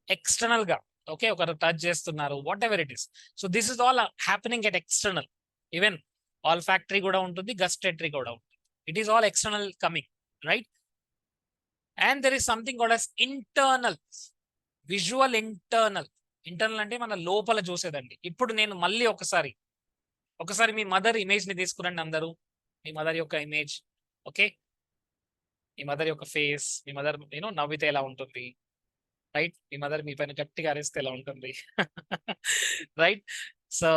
ఎక్స్టర్నల్ గా. ఓకే, ఒకరు టచ్ చేస్తున్నారు, what ever it is. So this is all happening at external. Even all factory కూడా ఉంటుంది, గస్టెటరీ కూడా ఉంటుంది. It is all external coming, right? And there is something called as internal, visual internal. Internal అంటే మన లోపల చూసేదండి. ఇప్పుడు నేను మళ్ళీ ఒకసారి మీ మదర్ ఇమేజ్ ని తీసుకురండి అందరూ. మీ మదర్ యొక్క ఇమేజ్, ఓకే, మీ మదర్ యొక్క ఫేస్, మీ మదర్ నవ్వితే ఎలా ఉంటుంది, రైట్? మీ మదర్ మీ పైన గట్టిగా అరిస్తే ఎలా ఉంటుంది, రైట్? సో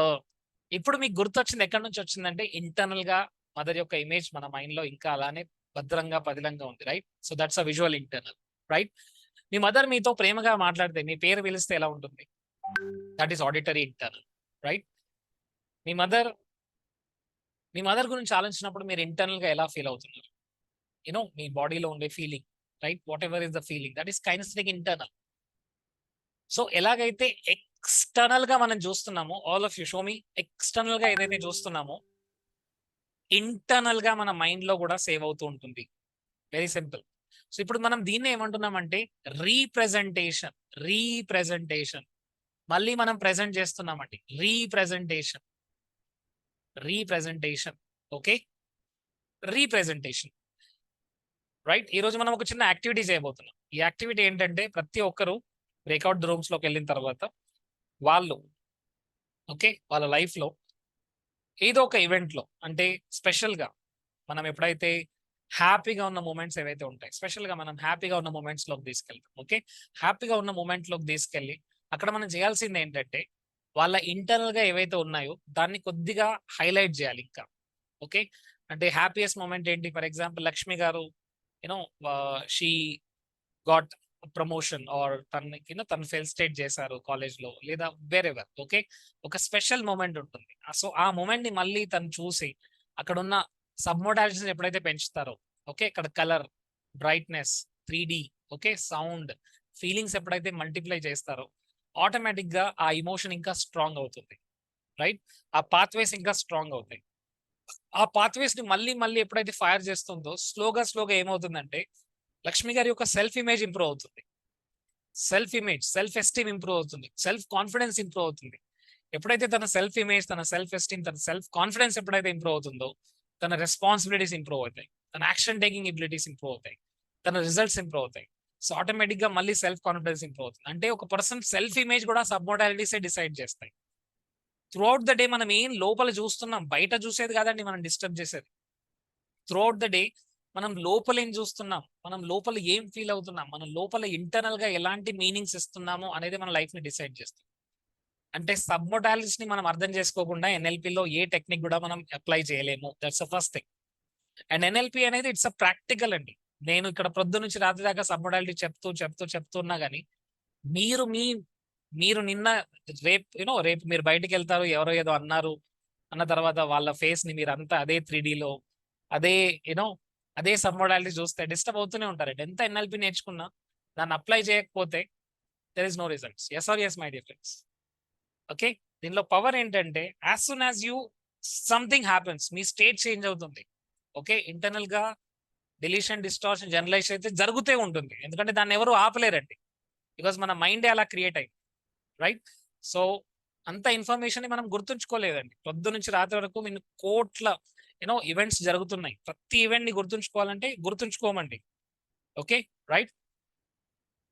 ఇప్పుడు మీకు గుర్తొచ్చింది ఎక్కడి నుంచి వచ్చిందంటే, ఇంటర్నల్ గా మదర్ యొక్క ఇమేజ్ మన మైండ్ లో ఇంకా అలానే భద్రంగా పదిలంగా ఉంది, right? So that's a visual internal, right? Me mother మీతో ప్రేమగా మాట్లాడితే, మీ పేరు పిలిస్తే ఎలా ఉంటుంది? That is auditory internal, right? Me mother గురించి ఆలోచించినప్పుడు మీరు ఇంటర్నల్ గా ఎలా ఫీల్ అవుతున్నారు? మీ బాడీలో ఉండే feeling, right? Whatever is the feeling, that is kinesthetic internal. So ఎలాగైతే ఎక్స్టర్నల్ గా మనం చూస్తున్నామో, all of you show me, external గా ఏదైతే చూస్తున్నామో ఇంటర్నల్ గా మన మైండ్ లో కూడా సేవ్ అవుతూ ఉంటుంది. Very simple. సో ఇప్పుడు మనం దీన్ని ఏమంటున్నామంటే రీప్రెజెంటేషన్. మళ్ళీ మనం ప్రెజెంట్ చేస్తున్నామండి, రీప్రెజెంటేషన్. Okay, representation, right? ఈ రోజు మనం ఒక చిన్న యాక్టివిటీ చేయబోతున్నాం. ఈ యాక్టివిటీ ఏంటంటే, ప్రతి ఒక్కరు బ్రేక్అవుట్ రూమ్స్ లోకి వెళ్ళిన తర్వాత వాళ్ళు, ఓకే, వాళ్ళ లైఫ్ లో ఏదో ఒక ఈవెంట్ లో, అంటే స్పెషల్ గా మనం ఎప్పుడైతే హ్యాపీగా ఉన్న మూమెంట్స్ ఏవైతే ఉంటాయి, స్పెషల్ గా మనం హ్యాపీగా ఉన్న మూమెంట్స్ లోకి తీసుకెళ్తాం. ఓకే, హ్యాపీగా ఉన్న మూమెంట్ లోకి తీసుకెళ్ళి అక్కడ మనం చేయాల్సింది ఏంటంటే వాళ్ళ ఇంటర్నల్ గా ఏవైతే ఉన్నాయో దాన్ని కొద్దిగా హైలైట్ చేయాలి ఇంకా. ఓకే, అంటే హ్యాపీయెస్ట్ మూమెంట్ ఏంటి? ఫర్ ఎగ్జాంపుల్ లక్ష్మి గారు you know she got promotion are తను ఫెలిసిటేట్ చేశారు కాలేజ్ లో లేదా వేరెవర్. ఓకే, ఒక స్పెషల్ మూమెంట్ ఉంటుంది. సో ఆ మూమెంట్ ని మళ్ళీ తను చూసి అక్కడ ఉన్న సబ్ మోడాలిటీస్ ఎప్పుడైతే పెంచుతారో, ఓకే, ఇక్కడ colour, brightness, 3D, okay, sound, feelings ఎప్పుడైతే మల్టిప్లై చేస్తారో ఆటోమేటిక్ గా ఆ ఇమోషన్ ఇంకా స్ట్రాంగ్ అవుతుంది. రైట్, ఆ పాత్వేస్ ఇంకా స్ట్రాంగ్ అవుతాయి. ఆ పాత్వేస్ ని మళ్ళీ మళ్ళీ ఎప్పుడైతే ఫైర్ చేస్తుందో స్లోగా ఏమవుతుందంటే లక్ష్మి గారి యొక్క సెల్ఫ్ ఇమేజ్ ఇంప్రూవ్ అవుతుంది. Self image, self esteem improve అవుతుంది. సెల్ఫ్ కాన్ఫిడెన్స్ ఇంప్రూవ్ అవుతుంది. ఎప్పుడైతే తన సెల్ఫ్ ఇమేజ్, తన సెల్ఫ్ ఎస్టీమ్, తన సెల్ఫ్ కాన్ఫిడెన్స్ ఎప్పుడైతే ఇంప్రూవ్ అవుతుందో తన రెస్పాన్సిబిలిటీస్ ఇంప్రూవ్ అవుతాయి, తన యాక్షన్ టేకింగ్ ఎబిలిటీస్ ఇంప్రూవ్ అవుతాయి, తన రిజల్ట్స్ ఇంప్రూవ్ అవుతాయి. సో ఆటోమేటిక్ గా మళ్ళీ సెల్ఫ్ కాన్ఫిడెన్స్ ఇంప్రూవ్ అవుతుంది. అంటే ఒక పర్సన్ సెల్ఫ్ ఇమేజ్ కూడా సబ్ మోడాలిటీసే డిసైడ్ చేస్తాయి. త్రూఅవుట్ ద డే మనం ఏం లోపల చూస్తున్నాం, బయట చూసేది కాదండి మనం డిస్టర్బ్ చేసేది. త్రూఅవుట్ ద డే మనం లోపల ఏం చూస్తున్నాం, మనం లోపల ఏం ఫీల్ అవుతున్నాం, మనం లోపల ఇంటర్నల్ గా ఎలాంటి మీనింగ్స్ ఇస్తున్నాము అనేది మన లైఫ్ ని డిసైడ్ చేస్తుంది. అంటే సబ్ మోడాలిటీస్ ని మనం అర్థం చేసుకోకుండా ఎన్ఎల్పిలో ఏ టెక్నిక్ కూడా మనం అప్లై చేయలేము. That's the first thing. And NLP అనేది ఇట్స్ అ ప్రాక్టికల్ అండి. నేను ఇక్కడ ప్రొద్దు నుంచి రాత్రి దాకా సబ్ మోడాలిటీ చెప్తున్నా కానీ మీరు నిన్న రేపు మీరు బయటికి వెళ్తారు, ఎవరో ఏదో అన్నారు అన్న తర్వాత వాళ్ళ ఫేస్ ని మీరు అంతా అదే 3Dలో అదే అదే సబ్ మోడాలిటీ చూస్తే డిస్టర్బ్ అవుతూనే ఉంటారండి. ఎంత ఎన్ఎల్పి నేర్చుకున్నా దాన్ని అప్లై చేయకపోతే there is no results. Yes or yes my dear friends. Okay, దీనిలో పవర్ ఏంటంటే as soon as you something happens, మీ స్టేట్ చేంజ్ అవుతుంది. ఓకే, ఇంటర్నల్ గా డిలీషన్, డిస్టార్షన్, జనరలైజ్ అయితే జరుగుతూ ఉంటుంది. ఎందుకంటే దాన్ని ఎవరు ఆపలేరండి, బికాస్ మన మైండే అలా క్రియేట్ అయింది. రైట్, సో అంత ఇన్ఫర్మేషన్ మనం గుర్తుంచుకోలేదండి. పొద్దు నుంచి రాత్రి వరకు మీకు కోట్ల ఈవెంట్స్ జరుగుతున్నాయి. ప్రతి ఈవెంట్ ని గుర్తుంచుకోవాలంటే గుర్తుంచుకోమండి. ఓకే, రైట్,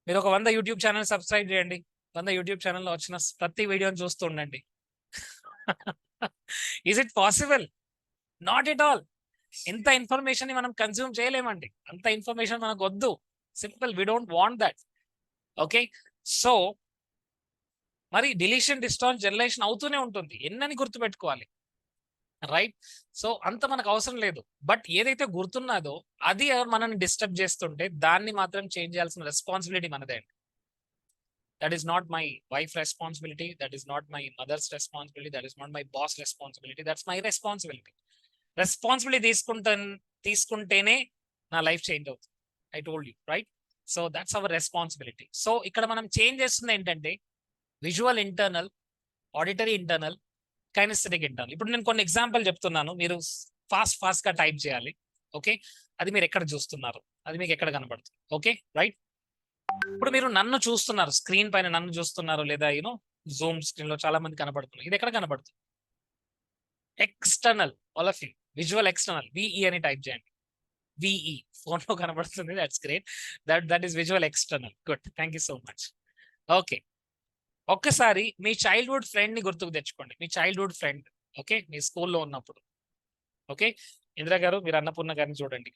మీరు ఒక 100 యూట్యూబ్ ఛానల్ సబ్స్క్రైబ్ చేయండి. 100 యూట్యూబ్ ఛానల్లో వచ్చిన ప్రతి వీడియోని చూస్తూ ఉండండి. Is it possible? Not at all. ఎంత ఇన్ఫర్మేషన్ ని మనం కన్స్యూమ్ చేయలేమండి. అంత ఇన్ఫర్మేషన్ మనకు వద్దు. Simple, we don't want that. Okay, so మరి డిలీషన్, డిస్టార్షన్, జనరేషన్ అవుతూనే ఉంటుంది. ఎన్నని గుర్తుపెట్టుకోవాలి. రైట్, సో అంత మనకు అవసరం లేదు. బట్ ఏదైతే గుర్తున్నదో అది మనల్ని డిస్టర్బ్ చేస్తుంటే దాన్ని మాత్రం చేంజ్ చేయాల్సిన రెస్పాన్సిబిలిటీ మనదే. That is not my wife responsibility, that is not my mother's responsibility, that is not my boss responsibility, that's my responsibility. Responsibility తీసుకుంటేనే నా లైఫ్ చేంజ్ అవుతుంది. I told you, right? So that's our responsibility. So ఇక్కడ మనం change చేస్తుంది ఏంటంటే visual internal, auditory internal, kinesthetic internal. ఇప్పుడు నేను కొన్ని ఎగ్జాంపుల్ చెప్తున్నాను, మీరు ఫాస్ట్ గా టైప్ చేయాలి. ఓకే, అది మీరు ఎక్కడ చూస్తున్నారు, అది మీకు ఎక్కడ కనబడుతుంది. Okay, right. ఇప్పుడు మీరు నన్ను చూస్తున్నారు, స్క్రీన్ పైన నన్ను చూస్తున్నారు, లేదా జూమ్ స్క్రీన్ లో చాలా మంది కనబడుతున్నారు. ఇది ఎక్కడ కనబడుతుంది? External. All of you visual external, VE అని టైప్ చేయండి. విఈ ఫోన్ లో కనబడుతుంది. That's great. That is visual external. Good, thank you so much. Okay, ఒక్కసారి మీ చైల్డ్హుడ్ ఫ్రెండ్ ని గుర్తుకు తెచ్చుకోండి. మీ చైల్డ్హుడ్ ఫ్రెండ్, ఓకే, మీ స్కూల్లో ఉన్నప్పుడు. ఓకే, ఇందిరా గారు మీరు అన్నపూర్ణ గారిని చూడండి.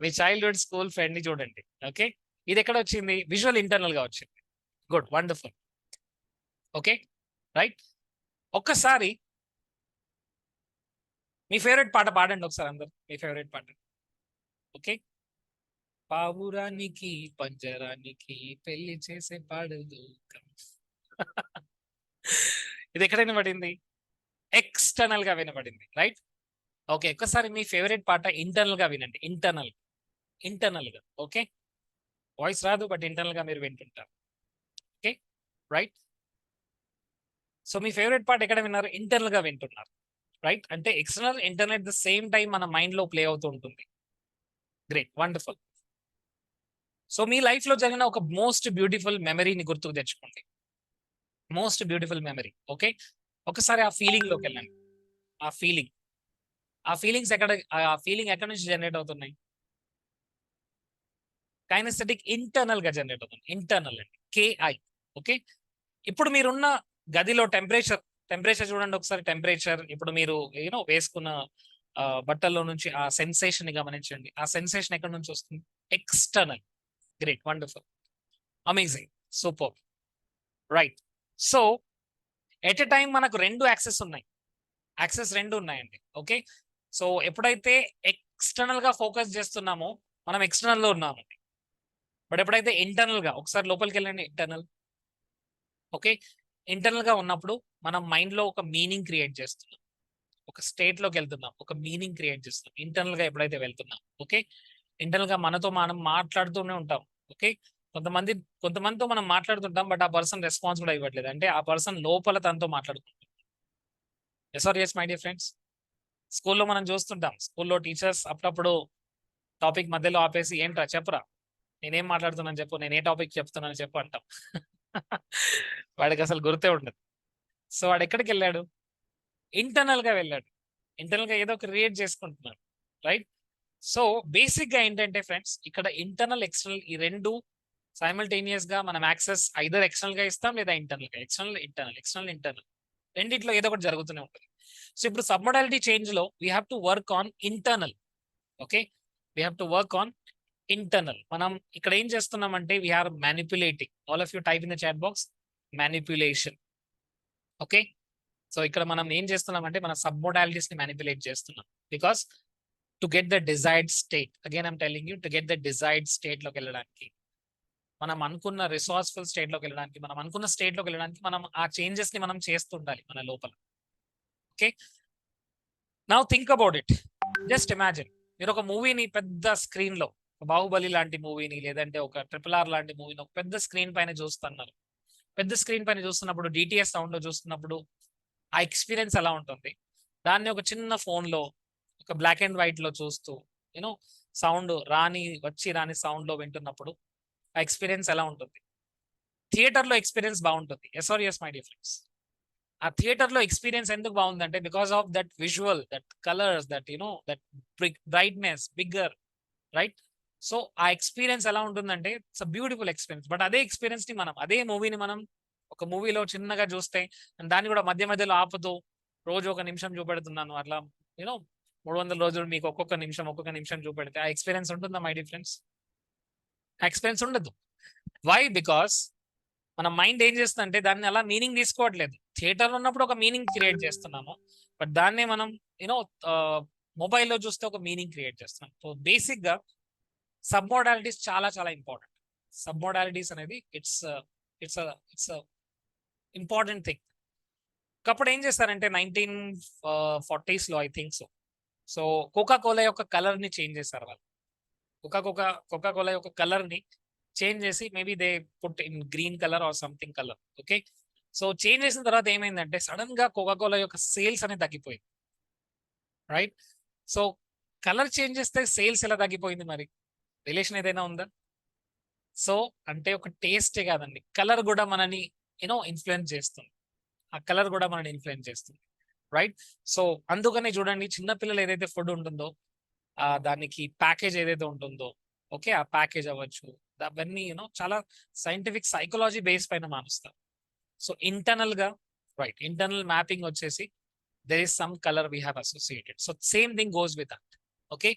మీ చైల్డ్హుడ్ స్కూల్ ఫ్రెండ్ ని చూడండి. ఓకే, ఇది ఎక్కడ వచ్చింది? విజువల్ ఇంటర్నల్ గా వచ్చింది. Good, wonderful. Okay, right. ఒక్కసారి మీ ఫేవరెట్ పాట పాడండి ఒకసారి అందరు. మీ ఫేవరెట్ పాట. ఓకే, పావురానికి పంజరానికి పెళ్లి చేసే పాడదు. ఇది ఎక్కడ వినబడింది? ఎక్స్టర్నల్ గా వినబడింది. రైట్. ఓకే, ఒక్కసారి మీ ఫేవరెట్ పాట ఇంటర్నల్ గా వినండి. ఇంటర్నల్ గా. ఓకే, వాయిస్ రాదు, బట్ ఇంటర్నల్ గా మీరు వింటుంటారు. Okay, right. సో మీ ఫేవరెట్ పాట ఎక్కడ విన్నారు? ఇంటర్నల్ గా వింటున్నారు. రైట్, అంటే external, internal the same time మన మైండ్ లో ప్లే అవుతూ ఉంటుంది. Great, wonderful. సో మీ లైఫ్ లో జరిగిన ఒక మోస్ట్ బ్యూటిఫుల్ మెమరీని గుర్తుకు తెచ్చుకోండి. Most beautiful memory. ఓకే, ఒకసారి ఆ ఫీలింగ్ లోకి వెళ్ళండి. ఆ ఫీలింగ్ ఎక్కడ నుంచి జనరేట్ అవుతున్నాయి? కైనెస్థెటిక్ ఇంటర్నల్ గా జనరేట్ అవుతుంది. ఇంటర్నల్ అండి, KI. ఓకే, ఇప్పుడు మీరున్న గదిలో టెంపరేచర్ చూడండి ఒకసారి. టెంపరేచర్ ఇప్పుడు మీరు వేసుకున్న బట్టల్లో నుంచి ఆ సెన్సేషన్ ని గమనించండి. ఆ సెన్సేషన్ ఎక్కడ నుంచి వస్తుంది? External. Great, wonderful, amazing. Super. Right. So at a time మనకు 2 యాక్సెస్ ఉన్నాయి. యాక్సెస్ 2 ఉన్నాయండి. ఓకే. సో ఎప్పుడైతే ఎక్స్టర్నల్ గా ఫోకస్ చేస్తున్నామో మనం ఎక్స్టర్నల్ లో ఉన్నామండి. బట్ ఎప్పుడైతే ఇంటర్నల్ గా ఒకసారి లోపలికి వెళ్ళండి, ఇంటర్నల్. ఓకే. ఇంటర్నల్ గా ఉన్నప్పుడు మనం మైండ్ లో ఒక మీనింగ్ క్రియేట్ చేస్తున్నాం, ఒక స్టేట్ లోకి వెళ్తున్నాం, ఒక మీనింగ్ క్రియేట్ చేస్తున్నాం ఇంటర్నల్ గా ఎప్పుడైతే వెళ్తున్నాం. ఓకే. ఇంటర్నల్ గా మనతో మనం మాట్లాడుతూనే ఉంటాం. ఓకే. కొంతమందితో మనం మాట్లాడుతుంటాం, బట్ ఆ పర్సన్ రెస్పాన్స్ కూడా ఇవ్వట్లేదు, అంటే ఆ పర్సన్ లోపల తనతో మాట్లాడుతుంటాం. Yes or yes my dear friends? స్కూల్లో మనం చూస్తుంటాం, స్కూల్లో టీచర్స్ అప్పుడప్పుడు టాపిక్ మధ్యలో ఆపేసి ఏంట్రా చెప్పరా, నేనేం మాట్లాడుతున్నాను చెప్పు, నేను ఏ టాపిక్ చెప్తున్నాను చెప్పు అంటాం. వాడికి అసలు గుర్తే ఉండదు. సో వాడు ఎక్కడికి వెళ్ళాడు? ఇంటర్నల్ గా వెళ్ళాడు. ఇంటర్నల్ గా ఏదో ఒక క్రియేట్ చేసుకుంటున్నాడు. రైట్. సో బేసిక్ గా ఏంటంటే ఫ్రెండ్స్, ఇక్కడ ఇంటర్నల్ ఎక్స్టర్నల్ ఈ 2 సైమల్టేనియస్ గా మనం యాక్సెస్ ఐదర్ ఎక్స్టర్నల్ గా ఇస్తాం లేదా ఇంటర్నల్ గా. ఎక్స్టర్నల్ ఇంటర్నల్, ఎక్స్టర్నల్ ఇంటర్నల్, రెండిట్లో ఏదో ఒకటి జరుగుతూనే ఉంటుంది. సో ఇప్పుడు సబ్మోడాలిటీ చేంజ్ లో we have to work on internal. Okay. We have to work on internal. మనం ఇక్కడ ఏం చేస్తున్నామంటే we are manipulating. All of you type in the chat box manipulation. Okay. So ఇక్కడ మనం ఏం చేస్తున్నామంటే మన సబ్మోడాలిటీస్ ని మ్యానిపులేట్ చేస్తున్నాం. Because to get the desired state, again I'm telling you, to get the desired state లోకి వెళ్ళడానికి, మనం అనుకున్న రిసోర్స్ఫుల్ స్టేట్ లోకి వెళ్ళడానికి, మనం అనుకున్న స్టేట్ లోకి వెళ్ళడానికి మనం ఆ చేంజెస్ ని మనం చేస్తుండాలి మన లోపల. Okay. Now think about it. Just imagine, మీరు ఒక మూవీని పెద్ద స్క్రీన్ లో, బాహుబలి లాంటి మూవీని లేదంటే ఒక RRR లాంటి మూవీని ఒక పెద్ద స్క్రీన్ పైన చూస్తున్నారు. పెద్ద స్క్రీన్ పైన చూస్తున్నప్పుడు, DTS సౌండ్ లో చూస్తున్నప్పుడు ఆ ఎక్స్పీరియన్స్ ఎలా ఉంటుంది? దాన్ని ఒక చిన్న ఫోన్ లో ఒక బ్లాక్ అండ్ వైట్ లో చూస్తూ యూనో సౌండ్ రాని సౌండ్ లో వింటున్నప్పుడు ఆ ఎక్స్పీరియన్స్ ఎలా ఉంటుంది? థియేటర్ లో ఎక్స్పీరియన్స్ బాగుంటుంది. Yes or yes my dear friends? ఆ థియేటర్ లో ఎక్స్పీరియన్స్ ఎందుకు బాగుందంటే because of that visual, that colours, that that brightness, bigger, right? So ఆ ఎక్స్పీరియన్స్ ఎలా ఉంటుందంటే it's a beautiful experience. But అదే ఎక్స్పీరియన్స్ ని మనం, అదే మూవీని మనం ఒక మూవీలో చిన్నగా చూస్తే, దాన్ని కూడా మధ్య మధ్యలో ఆపుతూ రోజు 1 నిమిషం చూపెడుతున్నాను అట్లా 300 రోజులు మీకు ఒక్కొక్క నిమిషం చూపెడితే ఆ ఎక్స్పీరియన్స్ ఉంటుందా మై డియర్ ఫ్రెండ్స్? ఆ ఎక్స్పీరియన్స్ ఉండదు. వై? బికాస్ మన మైండ్ ఏం చేస్తుందంటే దాన్ని అలా మీనింగ్ తీసుకోవట్లేదు. థియేటర్ లో ఉన్నప్పుడు ఒక మీనింగ్ క్రియేట్ చేస్తున్నాము, బట్ దాన్నే మనం మొబైల్లో చూస్తే ఒక మీనింగ్ క్రియేట్ చేస్తున్నాం. సో బేసిక్ గా సబ్మోడాలిటీస్ చాలా చాలా ఇంపార్టెంట్. సబ్మోడాలిటీస్ అనేది ఇట్స్ ఇంపార్టెంట్ థింగ్. ఒకప్పుడు ఏం చేస్తారంటే 1940s లో I think so Coca Cola యొక్క కలర్ ని చేంజ్ చేశారు వాళ్ళు. కోకా కోలా యొక్క కలర్ ని చేంజ్ చేసి maybe they put in green colour or something colour. Okay. So change చేసిన తర్వాత ఏమైందంటే సడన్ గా కోకా కోలా యొక్క సేల్స్ అనేది తగ్గిపోయింది. రైట్. సో కలర్ చేంజ్ చేస్తే సేల్స్ ఎలా తగ్గిపోయింది? మరి రిలేషన్ ఏదైనా ఉందా? సో అంటే ఒక టేస్టే కాదండి, కలర్ కూడా మనని ఇన్ఫ్లుయెన్స్ చేస్తుంది. ఆ కలర్ కూడా మనని ఇన్ఫ్లుయెన్స్ చేస్తుంది. రైట్. సో అందుకనే చూడండి, చిన్నపిల్లలు ఏదైతే ఫుడ్ ఉంటుందో దానికి ప్యాకేజ్ ఏదైతే ఉంటుందో, ఓకే, ఆ ప్యాకేజ్ అవ్వచ్చు, అవన్నీ చాలా సైంటిఫిక్ సైకాలజీ బేస్ పైన మారుస్తారు. సో ఇంటర్నల్ గా రైట్, ఇంటర్నల్ మ్యాపింగ్ వచ్చేసి there is some color we have associated. So same thing goes with that. Okay.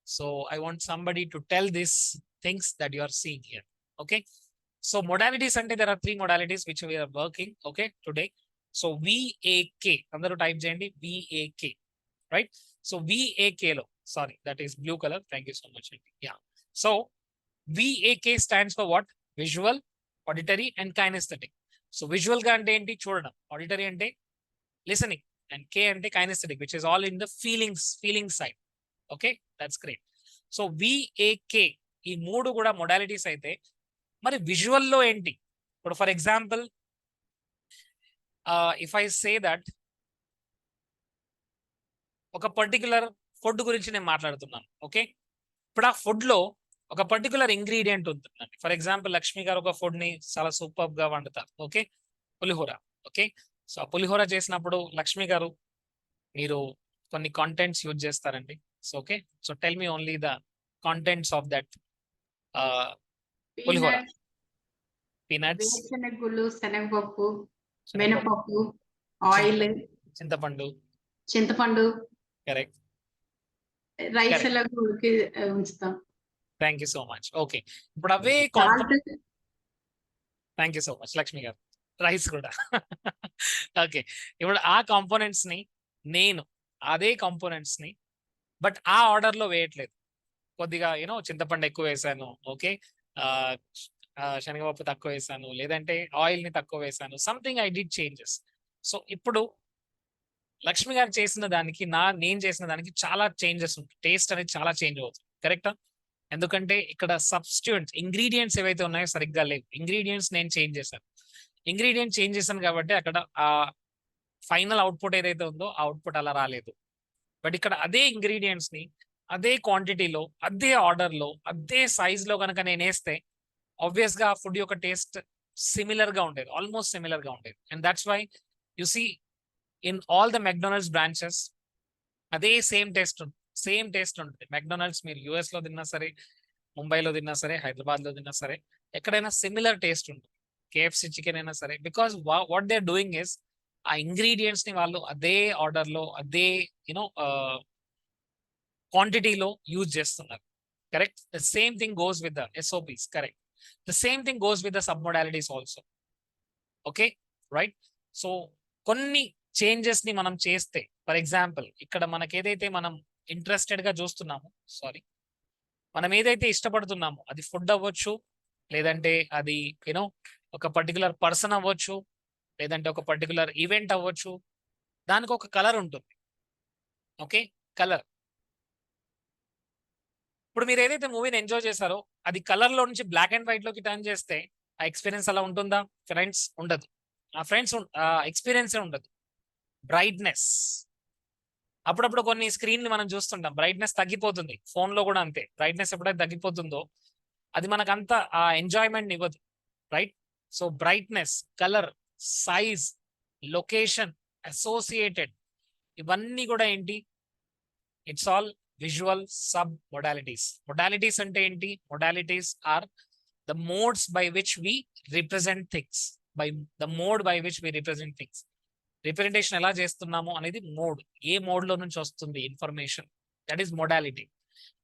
So I want somebody to tell these things that you are seeing here. Okay. So modalities ante there are 3 modalities which we are working, okay, today. So VAK, andaru type cheyandi VAK, right? So VAK lo, sorry, that is blue color. Thank you so much. Yeah. So VAK stands for what? Visual, auditory and kinesthetic. So visual ga ante enti chudadam, auditory ante listening, and K ante kinesthetic, which is all in the feeling side. Okay, that's great. So VAK ఈ 3 కూడా modalities అయితే మరి visual లో ఏంటి? ఇప్పుడు for example if I say that ఒక particular food గురించి నేను మాట్లాడుతున్నాను. ఓకే. ఇప్పుడు ఆ ఫుడ్ లో ఒక పర్టికులర్ ఇంగ్రీడియంట్ ఉంటుందండి. ఫర్ ఎగ్జాంపుల్ లక్ష్మి గారు ఒక ఫుడ్ ని చాలా సూపర్ గా వండుతారు. ఓకే, పులిహోర. ఓకే. సో ఆ పులిహోర చేసినప్పుడు లక్ష్మి గారు మీరు కొన్ని కాంటెంట్స్ యూజ్ చేస్తారండి. So okay, so tell me only the contents of that pulihora. Peanuts, వేరుశనగుళ్ళు, శనగపప్పు, మినపప్పు, ఆయిల్, చింతపండు, కరెక్ట్, రైస్ ఎలా ఉడికి ఉంచుతాం. Thank you so much. Okay, ఇప్పుడు అవే thank you so much Lakshmi గారు. రైస్ కూడా ఓకే. ఇప్పుడు ఆ కాంపోనెంట్స్ ని నేను అదే కాంపోనెంట్స్ ని బట్ ఆ ఆర్డర్ లో వేయట్లేదు. కొద్దిగా యూనో చింతపండు ఎక్కువ వేసాను, ఓకే, శనగపప్పు తక్కువ వేసాను, లేదంటే ఆయిల్ ని తక్కువ వేసాను, something I did changes. So ఇప్పుడు లక్ష్మి గారు చేసిన దానికి నేను చేసిన దానికి చాలా చేంజెస్ ఉంటాయి. టేస్ట్ అనేది చాలా చేంజ్ అవుతుంది. కరెక్టా? ఎందుకంటే ఇక్కడ సబ్స్టిట్యూయెంట్స్ ఇంగ్రీడియంట్స్ ఏవైతే ఉన్నాయో సరిగ్గా లేవు. ఇంగ్రీడియంట్స్ నేను చేంజ్ చేశాను కాబట్టి అక్కడ ఆ ఫైనల్ అవుట్పుట్ ఏదైతే ఉందో ఆ అవుట్పుట్ అలా రాలేదు. బట్ ఇక్కడ అదే ఇంగ్రీడియంట్స్ ని అదే క్వాంటిటీలో, అదే ఆర్డర్ లో, అదే సైజ్ లో కనుక నేను వేస్తే ఆబ్వియస్ గా ఫుడ్ యొక్క టేస్ట్ సిమిలర్ గా ఉండేది, ఆల్మోస్ట్ సిమిలర్ గా ఉండేది. And that's why you see in all the McDonald's branches అదే సేమ్ టేస్ట్ ఉంటుంది. మెక్డొనాల్డ్స్ మీరు యుఎస్ లో తిన్నా సరే, ముంబైలో తిన్నా సరే, హైదరాబాద్ లో తిన్నా సరే, ఎక్కడైనా సిమిలర్ టేస్ట్ ఉంటుంది. కేఎఫ్సి చికెన్ అయినా సరే, because what they are doing is ఆ ఇంగ్రీడియంట్స్ ని వాళ్ళు అదే ఆర్డర్ లో, అదే యూనో క్వాంటిటీలో యూజ్ చేస్తున్నారు. Correct? The same thing goes with the SOPs. Correct? The same thing goes with the sub modalities also. Okay, right? So కొన్ని changes ని మనం చేస్తే, ఫర్ ఎగ్జాంపుల్ ఇక్కడ మనకి ఏదైతే మనం ఇంట్రెస్టెడ్ గా చూస్తున్నాము, మనం ఏదైతే ఇష్టపడుతున్నామో అది ఫుడ్ అవ్వచ్చు, లేదంటే అది యూనో ఒక పర్టికులర్ పర్సన్ అవ్వచ్చు, లేదంటే ఒక పర్టికులర్ ఈవెంట్ అవ్వచ్చు, దానికి ఒక కలర్ ఉంటుంది. Okay, colour. ఇప్పుడు మీరు ఏదైతే మూవీని ఎంజాయ్ చేశారో అది కలర్ లో నుంచి బ్లాక్ అండ్ వైట్ లోకి టర్న్ చేస్తే ఆ ఎక్స్పీరియన్స్ అలా ఉంటుందా ఫ్రెండ్స్? ఉండదు. ఎక్స్పీరియన్సే ఉండదు. బ్రైట్నెస్, అప్పుడప్పుడు కొన్ని స్క్రీన్లు మనం చూస్తుంటాం, బ్రైట్నెస్ తగ్గిపోతుంది. ఫోన్ లో కూడా అంతే. బ్రైట్నెస్ ఎప్పుడైతే తగ్గిపోతుందో అది మనకంత ఆ ఎంజాయ్మెంట్ ఇవ్వదు. Right? So brightness, colour, size, location, associated, ఇవన్నీ కూడా ఏంటి? It's all visual sub modalities. Modalities అంటే ఏంటి? Modalities are the modes by which we represent things. Representation ఎలా చేస్తున్నాము అనేది మోడ్. ఏ మోడ్ లో నుంచి వస్తుంది ఇన్ఫర్మేషన్, దట్ ఈస్ మొడాలిటీ.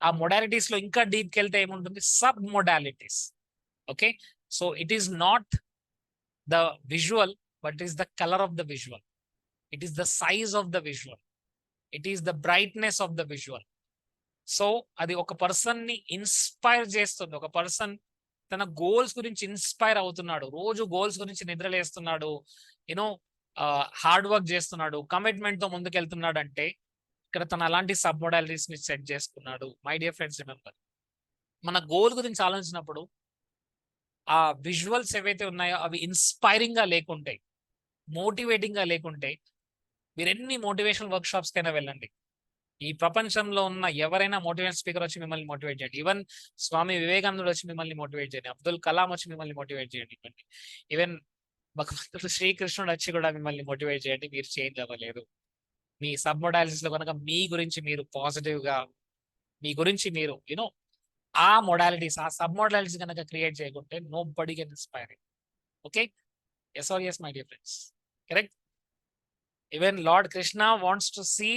ఆ మొడాలిటీస్ లో ఇంకా డీప్ కి వెళ్తే ఏముంటుంది? Sub modalities. Okay, so it is not the visual, but is the colour of the visual, it is the size of the visual, it is the brightness of the visual. So అది ఒక person ని inspire చేస్తుంది. ఒక person తన goals గురించి inspire అవుతున్నాడు, రోజు goals గురించి నిద్రలేస్తున్నాడు, యూనో హార్డ్ వర్క్ చేస్తున్నాడు, కమిట్మెంట్ తో ముందుకెళ్తున్నాడు అంటే ఇక్కడ తన అలాంటి సబ్ మోడాలిటీస్ ని సెట్ చేసుకున్నాడు. మై డియర్ ఫ్రెండ్స్, రిమెంబర్, మన గోల్ గురించి ఆలోచించినప్పుడు ఆ విజువల్స్ ఏవైతే ఉన్నాయో అవి ఇన్స్పైరింగ్ గా లేకుంటే, మోటివేటింగ్ గా లేకుంటే, మీరు ఎన్ని మోటివేషనల్ వర్క్ షాప్స్ కైనా వెళ్ళండి, ఈ ప్రపంచంలో ఉన్న ఎవరైనా మోటివేషన్ స్పీకర్ వచ్చి మిమ్మల్ని మోటివేట్ చేయండి, ఈవెన్ స్వామి వివేకానందుడు వచ్చి మిమ్మల్ని మోటివేట్ చేయండి, అబ్దుల్ కలాం వచ్చి మిమ్మల్ని మోటివేట్ చేయండి, ఈవెన్ భగవంతుడు శ్రీకృష్ణుడు వచ్చి కూడా మిమ్మల్ని మోటివేట్ చేయండి, మీరు చేంజ్ అవ్వలేదు. మీ సబ్ మొడాలిటీస్ లో కనుక మీ గురించి మీరు పాజిటివ్ గా, మీ గురించి మీరు యూనో ఆ మొడాలిటీస్, ఆ సబ్ మొడాలిటీస్ కనుక క్రియేట్ చేయకుంటే nobody can inspire. Okay, yes or yes my dear friends? Correct? Even lord Krishna wants to see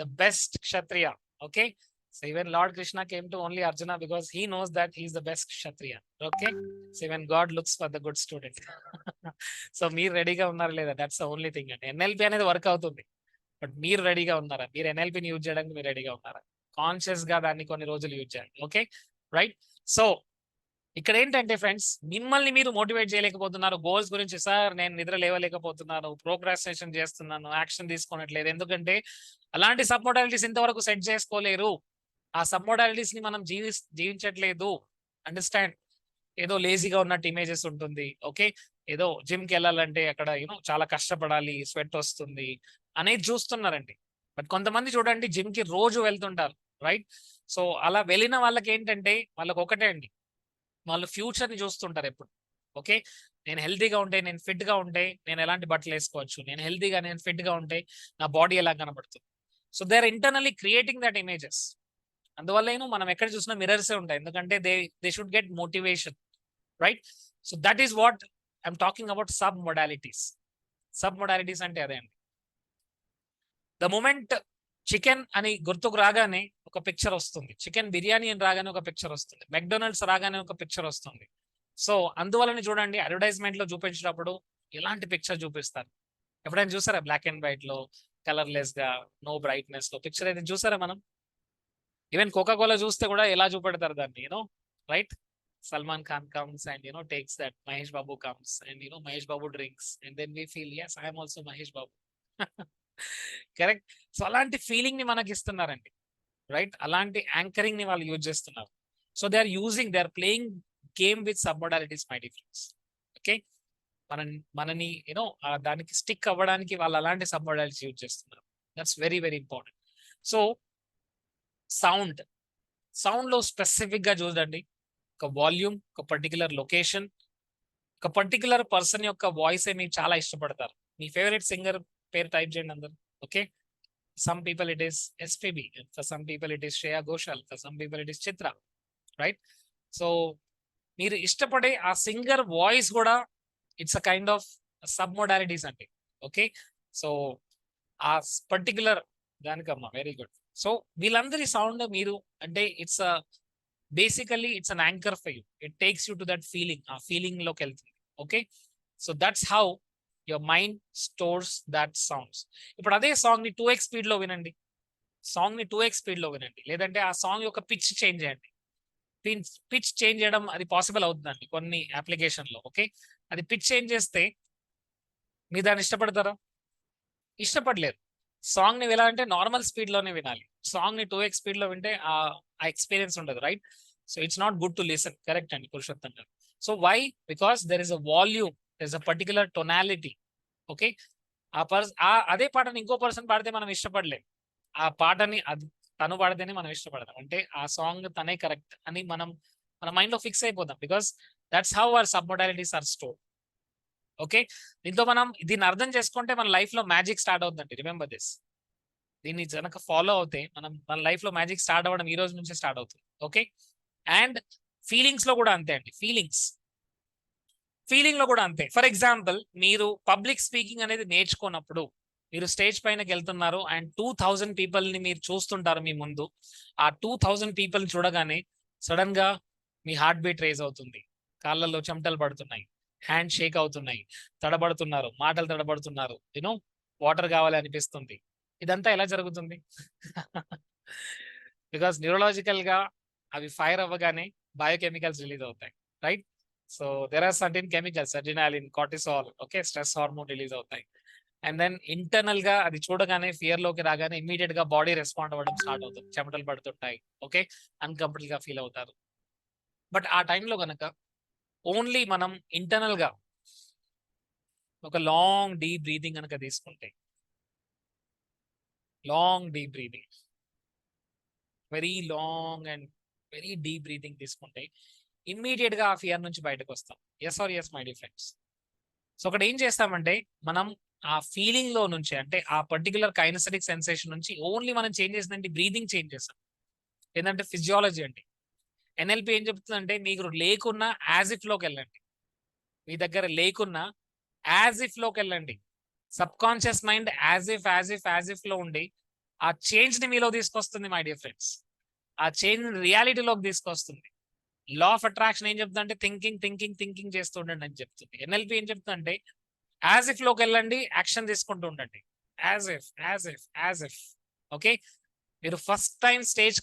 the best kshatriya. Okay, so even Lord Krishna came to only Arjuna because he knows that he is the best kshatriya. Okay, so even God looks for the good student. So మీరు రెడీగా ఉన్నారా లేదా? That's the only thing అండి. NLP అనేది work అవుతుంది, but మీరు రెడీగా ఉన్నారా? మీరు ఎన్ఎల్పిని యూజ్ చేయడానికి మీరు రెడీగా ఉన్నారా? కాన్షియస్ గా దాన్ని కొన్ని రోజులు యూజ్ చేయండి. Okay, right? సో ఇక్కడ ఏంటంటే ఫ్రెండ్స్, మిమ్మల్ని మీరు మోటివేట్ చేయలేకపోతున్నారు గోల్స్ గురించి. సార్ నేను నిద్ర లేవలేకపోతున్నాను, ప్రోక్రాస్టినేషన్ చేస్తున్నాను, యాక్షన్ తీసుకోనట్లేదు. ఎందుకంటే అలాంటి సబ్ మోడాలిటీస్ ఇంతవరకు సెట్ చేసుకోలేరు. ఆ సబ్ మోడాలిటీస్ ని మనం జీవించట్లేదు. అండర్స్టాండ్? ఏదో లేజీగా ఉన్నట్టు ఇమేజెస్ ఉంటుంది. ఓకే, ఏదో జిమ్ కి వెళ్ళాలంటే అక్కడ యూనో చాలా కష్టపడాలి, స్వెట్ వస్తుంది అనేది చూస్తున్నారండి. బట్ కొంతమంది చూడండి జిమ్ కి రోజు వెళ్తుంటారు, రైట్? సో అలా వెళ్ళిన వాళ్ళకి ఏంటంటే వాళ్ళకి ఒకటే అండి, వాళ్ళు ఫ్యూచర్ ని చూస్తుంటారు ఎప్పుడు. ఓకే, నేను హెల్తీగా ఉంటే, నేను ఫిట్ గా ఉంటే నేను ఎలాంటి బట్టలు వేసుకోవచ్చు, నేను హెల్తీగా, నేను ఫిట్ గా ఉంటే నా బాడీ ఎలా కనబడుతుంది. So they are internally creating that images. అందువల్ల మనం ఎక్కడ చూసినా మిరర్సే ఉంటాయి, ఎందుకంటే they should get motivation, right? So that is what I'm talking about sub modalities. Sub modalities అంటే అదే అండి. ద మూమెంట్ చికెన్ అని గుర్తుకు రాగానే ఒక పిక్చర్ వస్తుంది, చికెన్ బిర్యానీ అని రాగానే ఒక పిక్చర్ వస్తుంది, మెక్డొనాల్డ్స్ రాగానే ఒక పిక్చర్ వస్తుంది. సో అందువలన చూడండి అడ్వర్టైజ్మెంట్ లో చూపించినప్పుడు ఎలాంటి పిక్చర్ చూపిస్తారు. ఎప్పుడైనా చూసారా బ్లాక్ అండ్ వైట్ లో, కలర్లెస్ గా, నో బ్రైట్నెస్ లో పిక్చర్ అయితే చూసారా మనం? ఈవెన్ కోకా కోలా చూస్తే కూడా ఎలా చూపెడతారు దాన్ని, right? Salman Khan comes and takes that Mahesh Babu comes and Mahesh Babu drinks and then we feel yes I am also Mahesh Babu. Correct. So అలాంటి feeling ని మనకి ఇస్తున్నారండి, రైట్? అలాంటి anchoring ని వాళ్ళు యూజ్ చేస్తున్నారు. So they are playing game with sub modalities my difference. Okay, మనని దానికి స్టిక్ అవ్వడానికి వాళ్ళు అలాంటి సబ్ మోడాలిటీస్ యూజ్ చేస్తున్నారు. That's very very important. So sound లో స్పెసిఫిక్ గా చూడండి, ఒక వాల్యూమ్, ఒక పర్టికులర్ లొకేషన్, ఒక పర్టికులర్ పర్సన్ యొక్క వాయిస్ మీరు చాలా ఇష్టపడతారు. మీ ఫేవరెట్ సింగర్ పేరు టైప్ చేయండి అందరు. Okay, some people it is SPB, for some people it is Shreya Ghoshal, for some people it is Chitra, right? So మీరు ఇష్టపడే ఆ సింగర్ వాయిస్ కూడా it's a kind of sub modalities అండి. ఓకే, సో ఆ particular దానికమ్మా very good. So వీళ్ళందరి sound మీరు అంటే it's basically it's an anchor for you. It takes you to that feeling, ఆ ఫీలింగ్ లోకి వెళ్తుంది. Okay, so that's how your mind stores that sounds. ఇప్పుడు అదే సాంగ్ ని 2x స్పీడ్ లో వినండి, లేదంటే ఆ సాంగ్ యొక్క పిచ్ చేంజ్ చేయండి. పిచ్ చేంజ్ చేయడం అది పాసిబుల్ అవుతుందండి కొన్ని అప్లికేషన్ లో. ఓకే, అది పిచ్ చేంజ్ చేస్తే మీరు దాన్ని ఇష్టపడతారా? ఇష్టపడలేరు. సాంగ్ ని వినాలంటే నార్మల్ స్పీడ్ లోనే వినాలి. సాంగ్ ని 2x స్పీడ్ లో వింటే ఆ ఎక్స్పీరియన్స్ ఉండదు, right? So it's not good to listen. Correct అండి పురుషోత్తం గారు. So why? Because there is a volume, there is a particular tonality. Okay, అదే పాటని ఇంకో పర్సన్ పాడితే మనం ఇష్టపడలేం. ఆ పాటని తను పాడితేనే మనం ఇష్టపడతాం. అంటే ఆ సాంగ్ తనే కరెక్ట్ అని మన మైండ్ లో ఫిక్స్ అయిపోతాం. Because that's how our sub modalities are stored. Okay, దీంతో మనం దీన్ని అర్థం చేసుకుంటే మన లైఫ్ లో మ్యాజిక్ స్టార్ట్ అవుతుందండి. Remember this. దీన్ని కనుక ఫాలో అవుతే మన లైఫ్ లో మ్యాజిక్ స్టార్ట్ అవ్వడం ఈ రోజు నుంచే స్టార్ట్ అవుతుంది. ఓకే, అండ్ ఫీలింగ్స్ లో కూడా అంతే అండి. ఫీలింగ్ లో కూడా అంతే. ఫర్ ఎగ్జాంపుల్, మీరు పబ్లిక్ స్పీకింగ్ అనేది నేర్చుకున్నప్పుడు మీరు స్టేజ్ పైనకి వెళ్తున్నారు అండ్ 2000 పీపుల్ ని మీరు చూస్తుంటారు మీ ముందు. ఆ 2000 పీపుల్ చూడగానే సడన్ గా మీ హార్ట్ బీట్ రేజ్ అవుతుంది, కాళ్ళల్లో చెమటలు పడుతున్నాయి, హ్యాండ్ షేక్ అవుతున్నాయి, తడబడుతున్నారు, మాటలు తడబడుతున్నారు, వాటర్ కావాలి అనిపిస్తుంది. ఇదంతా ఎలా జరుగుతుంది? బికాస్ న్యూరలాజికల్ గా అవి ఫైర్ అవ్వగానే బయోకెమికల్స్ రిలీజ్ అవుతాయి, right? So there are certain chemicals, adrenaline, cortisol, okay, stress hormone release అవుతాయి. అండ్ దెన్ ఇంటర్నల్ గా అది చూడగానే, ఫియర్ లోకి రాగానే ఇమ్మీడియట్ గా బాడీ రెస్పాండ్ అవ్వడం స్టార్ట్ అవుతుంది, చెమటలు పడుతుంటాయి, ఓకే, అన్కంఫర్టబుల్ గా ఫీల్ అవుతారు. బట్ ఆ టైంలో కనుక ఓన్లీ మనం ఇంటర్నల్ గా ఒక లాంగ్ డీప్ బ్రీతింగ్ కనుక తీసుకుంటే, long deep breathing, very long and very deep breathing తీసుకుంటే ఇమ్మీడియట్ గా ఆ ఫియర్ నుంచి బయటకు వస్తాం. Yes or yes my dear friends? So అక్కడ ఏం చేస్తామంటే మనం ఆ ఫీలింగ్ లో నుంచి, అంటే ఆ పర్టికులర్ కైనెస్థెటిక్ సెన్సేషన్ నుంచి ఓన్లీ మనం చేంజ్ చేసిందంటే బ్రీతింగ్ చేంజ్ చేస్తాం. ఏంటంటే ఫిజియాలజీ అండి. ఎన్ఎల్పి ఏం చెప్తుందంటే మీకు లేకున్నా యాజ్ ఇఫ్ లోకి వెళ్ళండి, మీ దగ్గర లేకున్నా యాజ్ ఇఫ్ లోకి వెళ్ళండి. Sub conscious mind as if లో ఉండి ఆ చేంజ్ ని మీలో తీసుకొస్తుంది మై డియర్ ఫ్రెండ్స్. ఆ చేంజ్ రియాలిటీలోకి తీసుకొస్తుంది. లా ఆఫ్ అట్రాక్షన్ ఏం చెప్తుందంటే థింకింగ్ చేస్తూ ఉండండి అని చెప్తుంది. ఎన్ఎల్పి ఏం చెప్తుందంటే యాజ్ ఇఫ్ లోకి వెళ్ళండి, యాక్షన్ తీసుకుంటూ ఉండండి. As if. ఓకే, మీరు ఫస్ట్ టైం స్టేజ్